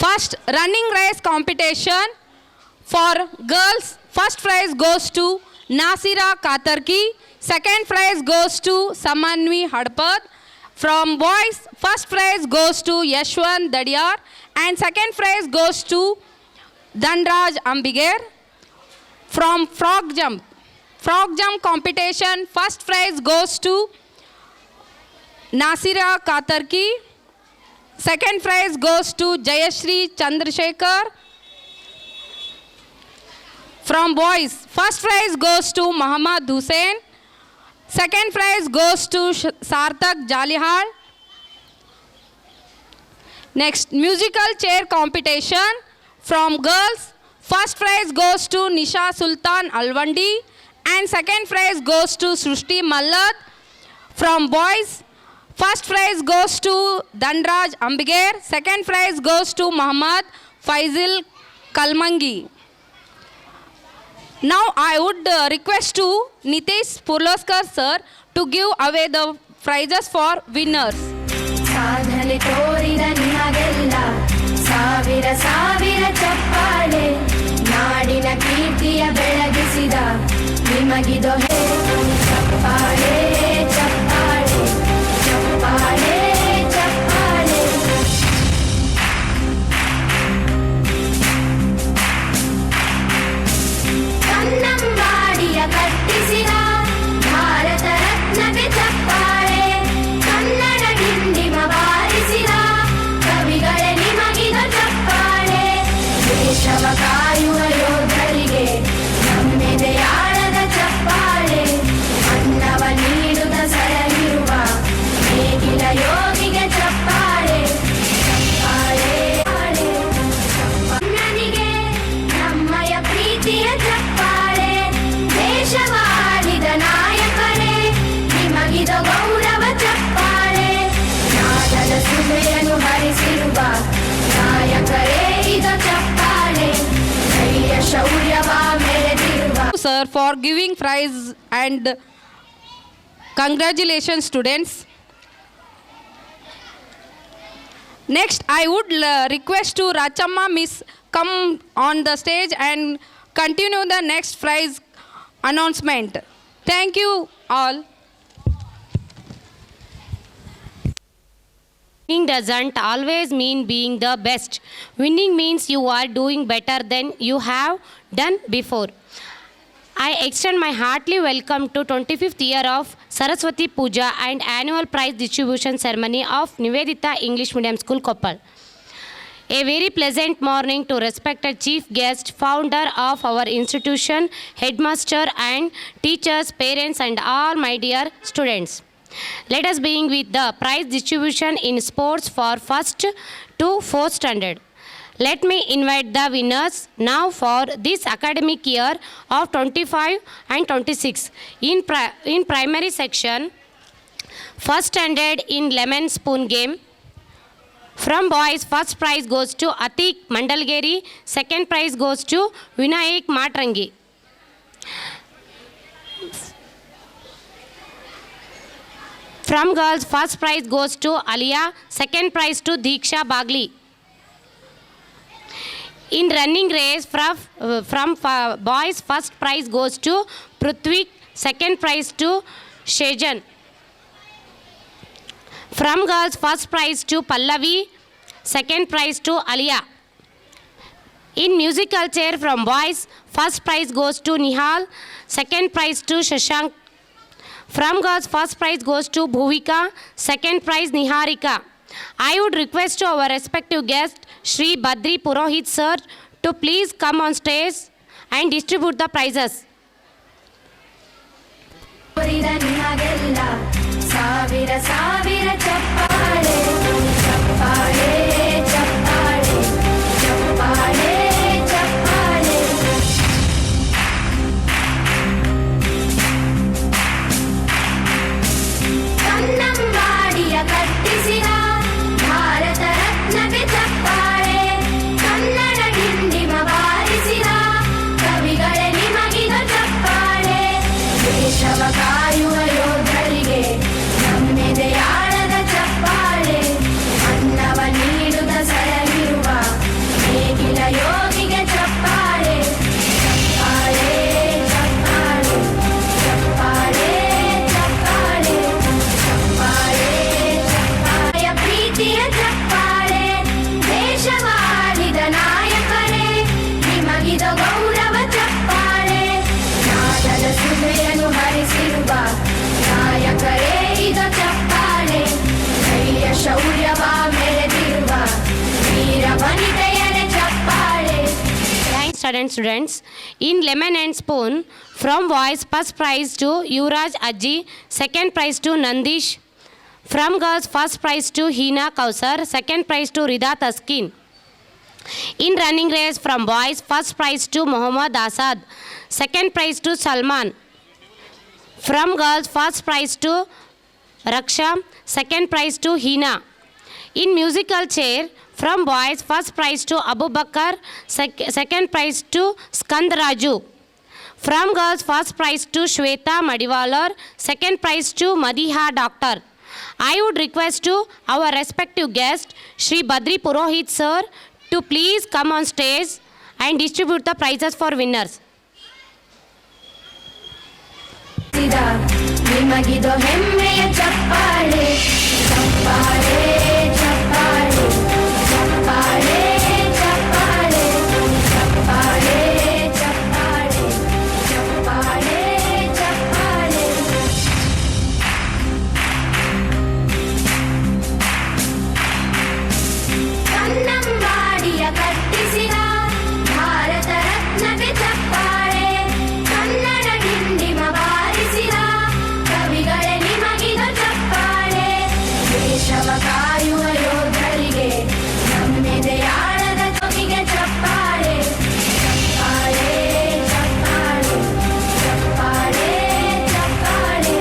First, running race competition for girls. First prize goes to Nasira Katarki. Second prize goes to Samanvi Hadpad. From boys, first prize goes to Yashwan Dadiyar and second prize goes to Dhanraj Ambiger. From frog jump competition, first prize goes to Nasira Katarki. Second prize goes to Jayashri Chandrasekhar. From boys, first prize goes to Muhammad Hussain. Second prize goes to Sarthak Jalihal. Next, musical chair competition from girls. First prize goes to Nisha Sultan Alwandi and second prize goes to Srushti Mallat. From boys, first prize goes to Dhanraj Ambiger. Second prize goes to Muhammad Faisal Kalmangi. Now I would request to Nitesh Purloskar sir to give away the prizes for winners. ಸಾಧನೆ ತೋರಿದ ನಿಮಗೆಲ್ಲ ಸಾವಿರ ಸಾವಿರ ಚಪ್ಪಾಳೆ ನಾಡಿನ ಕೀರ್ತಿಯ ಬೆಳಗಿಸಿದ ನಿಮಗಿದು ಚಪ್ಪಾಳೆ ಚಪ್ಪಾಳೆ ಚಪ್ಪಾಳೆ ಚಪ್ಪಾಳೆ ಕನ್ನಂಬಾಡಿಯ ಕಟ್ಟಿಸಿದ ಭಾರತ ರತ್ನಕ್ಕೆ ಚಪ್ಪಾಳೆ ಕನ್ನಡ ಡಿಂಡಿಮ ಬಾರಿಸಿದ ಕವಿಗಳೇ ನಿಮಗಿದ ಚಪ್ಪಾಳೆ ದೇಶವ ಕಾಯುವ ಯೋಧರಿಗೆ ನಮ್ಮೆದೆಯಾಳದ ಚಪ್ಪಾಳೆ ಅನ್ನವ ನೀಡುದ ಸರಗಿರುವ ನೇಗಿಲ ಯೋಗಿಗೆ ಚಪ್ಪಾಳೆ ಚಪ್ಪಾಳೆ ಅಣ್ಣನಿಗೆ ನಮ್ಮಯ ಪ್ರೀತಿಯ ಚಪ್ಪಾಳೆ ದೇಶವಾಳಿದ ನಾಯಕರೇ ನಿಮಗಿದ ಗೌರವ ಚಪ್ಪಾಳೆ ನಾದದ ಸುಮೆಯನ್ನು ಹರಿಸಿರುವ ನಾಯಕರೇ ಇದು ಚಪ್ಪಾಳೆ ಧೈರ್ಯ ಶೌರ್ಯವ ಮೆರೆದಿರುವ Sir for giving prize and congratulations students. Next I would request to Rachamma miss come on the stage and continue the next prize announcement. Thank you all. Winning doesn't always mean being the best. Winning means you are doing better than you have done before. I extend my heartily welcome to 25th year of Saraswati Puja and annual prize distribution ceremony of Nivedita English Medium School, Koppal. A very pleasant morning to respected chief guest, founder of our institution, headmaster and teachers, parents and all my dear students. Let us begin with the prize distribution in sports for 1st to 4th standard. Let me invite the winners now for this academic year of 25 and 26. In primary section, 1st standard in lemon spoon game. From boys, first prize goes to Atik Mandalgeri, second prize goes to Vinayak Matrangi. From girls, first prize goes to Alia, second prize to Diksha Bagli. In running race, from boys, first prize goes to Prithvik, second prize to Shejan. From girls, first prize to Pallavi, second prize to Alia. In musical chair from boys, first prize goes to Nihal, second prize to Shashank. From girls, first prize goes to Bhuvika, second prize Niharika. I would request to our respective guest, Shri Badri Purohit sir, to please come on stage and distribute the prizes. ತೋರಿದ ನಿಮಗೆಲ್ಲ ಸಾವಿರ ಸಾವಿರ ಚಪ್ಪಾಳೆ ಚಪ್ಪಾಳೆ ಚಪ್ಪಾಳೆ ಚಪ್ಪಾಳೆ ಚಪ್ಪಾಳೆ ಕನ್ನಂಬಾಡಿಯ ಕಟ್ಟಿಸಿದ ಭಾರತ ರತ್ನಕ್ಕೆ ಚಪ್ಪಾಳೆ ಕನ್ನಡ ಡಿಂಡಿಮ ಬಾರಿಸಿದ ಕವಿಗಳೇ ನಿಮಗಿದ ಚಪ್ಪಾಳೆ ದೇಶವ ಕಾಯುವ ಯೋಧರಿಗೆ ನಮ್ಮೆದೆಯಾಳದ ಚಪ್ಪಾಳೆ ಅನ್ನವ ನೀಡುದ ಸರಗಿರುವ ನೇಗಿಲ ಯೋಗಿಗೆ ಚಪ್ಪಾಳೆ ಚಪ್ಪಾಳೆ ಚಪ್ಪಾಳೆ ಚಪ್ಪಾಳೆ ಚಪ್ಪಾಳೆ ಚಪ್ಪಾಳೆ ಚಪ್ಪಾಳೆಯ ಪ್ರೀತಿಯ ಚಪ್ಪಾಳೆ ದೇಶವಾಳಿದ ನಾಯಕರೇ ನಿಮಗಿದ ಗೌರವ ಚಪ್ಪಾಳೆ ನಾದದ ಸುಮೆಯನ್ನು ಹರಿಸಿರುವ ನಾಯಕರೇ ಇದು ಚಪ್ಪಾಳೆ ಧೈರ್ಯ ಶೌರ್ಯವ ಮೆರೆದಿರುವ ವೀರ ವನಿತೆಯರ ಚಪ್ಪಾಳೆ. Thanks, students. In lemon and spoon, from boys, first prize to Yuvraj Ajji, second prize to Nandish. From girls, first prize to Hina Kausar, second prize to Rida Taskin. In running race, from boys, first prize to Muhammad Asad, second prize to Salman. From girls, first prize to Raksha, second prize to Hina. In musical chair, from boys, first prize to Abu Bakar, second prize to Skand Raju. From girls, first prize to Shweta Madiwalar, second prize to Madiha Doctor. I would request to our respective guest, Shri Badri Purohit sir, to please come on stage and distribute the prizes for winners. ನಿಮಗಿದು ಹೆಮ್ಮೆಯ ಚಪ್ಪಾಳೆ ಚಪ್ಪಾಳೆ ಚಪ್ಪಾಳೆ ಚಪ್ಪಾಳೆ ಚಪ್ಪಾಳೆ ಚಪ್ಪಾಳೆ ಚಪ್ಪಾಳೆ ಚಪ್ಪಾಳೆ ಚಪ್ಪಾಳೆ ಕನ್ನಂಬಾಡಿಯ ಕಟ್ಟಿಸಿದ ಭಾರತ ರತ್ನಕ್ಕೆ ಚಪ್ಪಾಳೆ ಕನ್ನಡ ಡಿಂಡಿಮ ಬಾರಿಸಿದ ಕವಿಗಳೇ ನಿಮಗಿದು ಚಪ್ಪಾಳೆ ದೇಶವ ಕಾಯುವ ಯೋಧರಿಗೆ ನಮ್ಮೆದೆಯಾಳದ ಜೊತೆಗೆ ಚಪ್ಪಾಳೆ ಚಪ್ಪಾಳೆ ಚಪ್ಪಾಳೆ ಚಪ್ಪಾಳೆ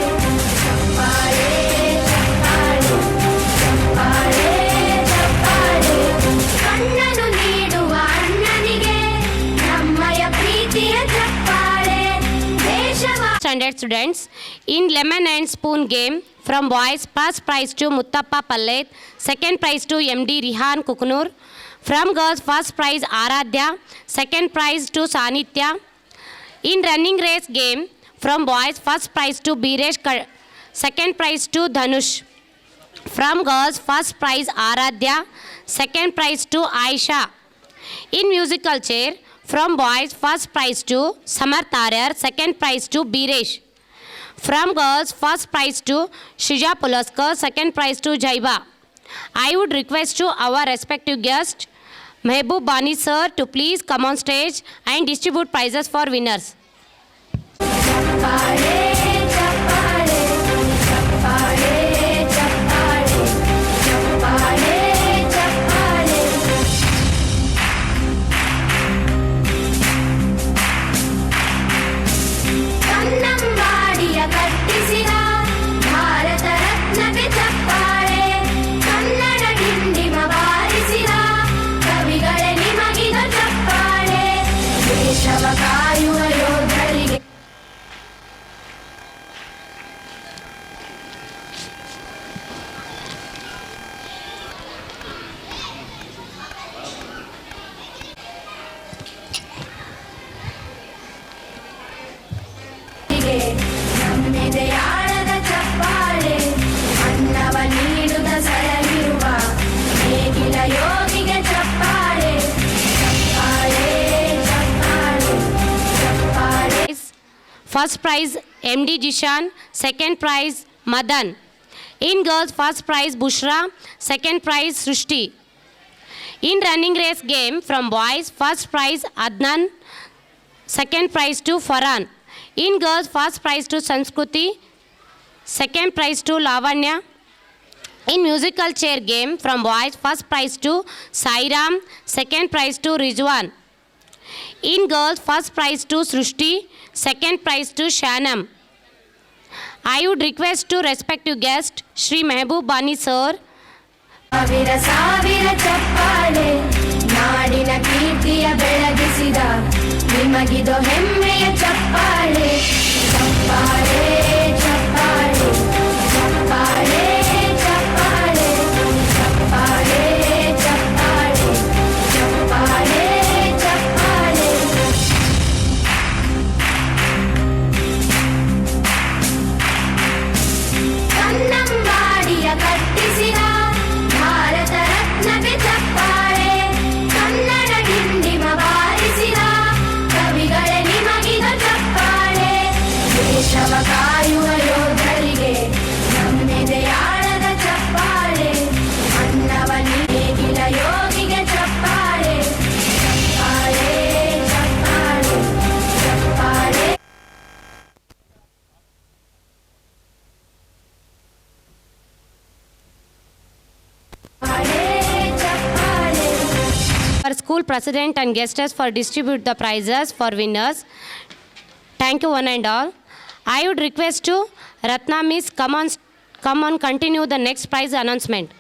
ಚಪ್ಪಾಳೆ ಚಪ್ಪಾಳೆ ಚಪ್ಪಾಳೆ ಚಪ್ಪಾಳೆ ಕಣ್ಣನು ನೀಡುವ ಅಣ್ಣನಿಗೆ ನಮ್ಮಯ ಪ್ರೀತಿಯ ಚಪ್ಪಾಳೆ ದೇಶವ Standard students, in lemon and spoon game, from boys, first prize to Muttappa Pallet, second prize to MD Rihan Kukunur. From girls, first prize Aradhya, second prize to Sanitya. In running race game, from boys, first prize to Biresh, second prize to Dhanush. From girls, first prize Aradhya, second prize to Aisha. In musical chair, from boys, first prize to Samarth Arya, second prize to Biresh. From girls, first prize to Shija Pulaskar, second prize to Jaiba. I would request to our respective guest, Mehboob Bani sir, to please come on stage and distribute prizes for winners. ಚಪ್ಪಾಳೆ ಚಪ್ಪಾಳೆ ಚಪ್ಪಾಳೆ ಚಪ್ಪಾಳೆ ಚಪ್ಪಾಳೆ ಚಪ್ಪಾಳೆ ಕನ್ನಂಬಾಡಿಯ ಕಟ್ಟಿಸಿದ ಭಾರತ ರತ್ನಕ್ಕೆ ಚಪ್ಪಾಳೆ ಕನ್ನಡ ಡಿಂಡಿಮ ಬಾರಿಸಿದ ಕವಿಗಳೇ ನಿಮಗಿದು ಚಪ್ಪಾಳೆ ದೇಶವ ಕಾಯುವ ಯೋಧರಿಗೆ ನಮ್ಮೆದೆಯಾಳದ ಚಪ್ಪಾಳೆ ಅನ್ನವ ನೀಡುದ ಸರವಿರುವ ನೇಗಿಲ ಯೋಗಿಗೆ ಚಪ್ಪಾಳೆ ಚಪ್ಪಾಳೆ ಚಪ್ಪಾಳೆ ಚಪ್ಪಾಳೆ First prize MD Jishan, second prize Madan. In girls, first prize Bushra, second prize Srushti. In running race game, from boys, first prize Adnan, second prize to Farhan. In girls, first prize to Sanskruti, second prize to Lavanya. In musical chair game, from boys, first prize to Sairam, second prize to Rizwan. In girls, first prize to Srushti, second prize to Shanam. I would request to respective guest, Shri Mehboob Bani sir, ಸಾವಿರ ಸಾವಿರ ಚಪ್ಪಾಳೆ ನಾಡಿನ ಕೀರ್ತಿಯ ಬೆಳಗಿಸಿದ ನಿಮಗಿದು ಹೆಮ್ಮೆಯ ಚಪ್ಪಾಳೆ ಚಪ್ಪಾಳೆ ಚಪ್ಪಾಳೆ ಚಪ್ಪಾಳೆ ಚಪ್ಪಾಳೆ ಚಪ್ಪಾಳೆ ಚಪ್ಪಾಳೆ ಚಪ್ಪಾಳೆ ಚಪ್ಪಾಳೆ ಕನ್ನಂಬಾಡಿಯ ಕಟ್ಟಿಸಿದ ಭಾರತ ರತ್ನಕ್ಕೆ ಚಪ್ಪಾಳೆ ಕನ್ನಡ ಡಿಂಡಿಮ ಬಾರಿಸಿದ ಕವಿಗಳೇ ನಿಮಗಿದು ಚಪ್ಪಾಳೆ ದೇಶವ ಕಾಯುವ ಯೋಧರಿಗೆ ನಮ್ಮೆದೆಯಾಳದ ಚಪ್ಪಾಳೆ ಅನ್ನವ ನೇಗಿಲ ಯೋಗಿಗೆ ಚಪ್ಪಾಳೆ ಚಪ್ಪಾಳೆ ಚಪ್ಪಾಳೆ ಚಪ್ಪಾಳೆ our school president and guests for distribute the prizes for winners. Thank you one and all. I would request to Ratna Miss come on continue the next prize announcement.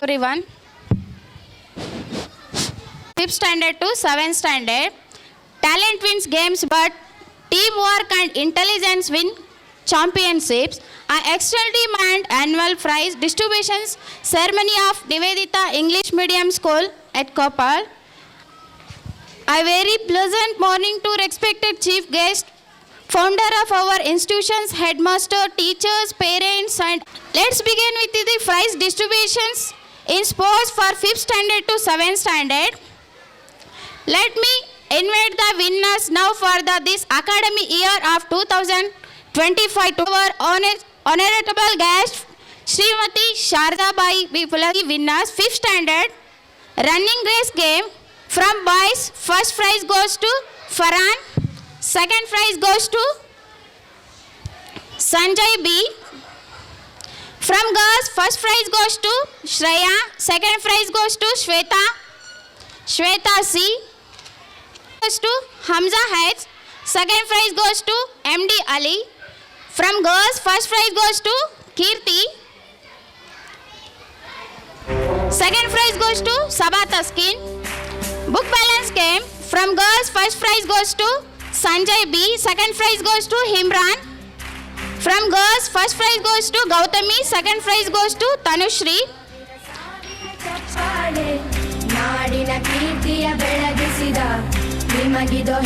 Everyone. 5th standard to 7th standard. Talent wins games, but teamwork and intelligence win championships. I externally manned annual prize distributions ceremony of Nivedita English Medium School at Koppal. A very pleasant morning to respected chief guest, founder of our institution's headmaster, teachers, parents, and let's begin with the prize distributions in sports for 5th standard to 7th standard. Let me invite the winners now for this academic year of 2025 to our honorable guest, Srimati Sharda Bai Vipulagi, winners 5th standard running race game. From boys, first prize goes to Farhan, second prize goes to Sanjay B. From girls, first prize goes to Shreya, second prize goes to Shweta C. Goes to Hamza H. Second prize goes to MD Ali. From girls, first prize goes to Kirti. Second prize goes to Sabata Skin. Book balance game. From girls, first prize goes to Sanjay B. Second prize goes to Himran. From girls, first prize goes to Gautami. Second prize goes to Tanushri. ನಾಡಿನ ಕೀರ್ತಿಯ ಬೆಳಗಿಸಿದ ನಿಮಗಿದು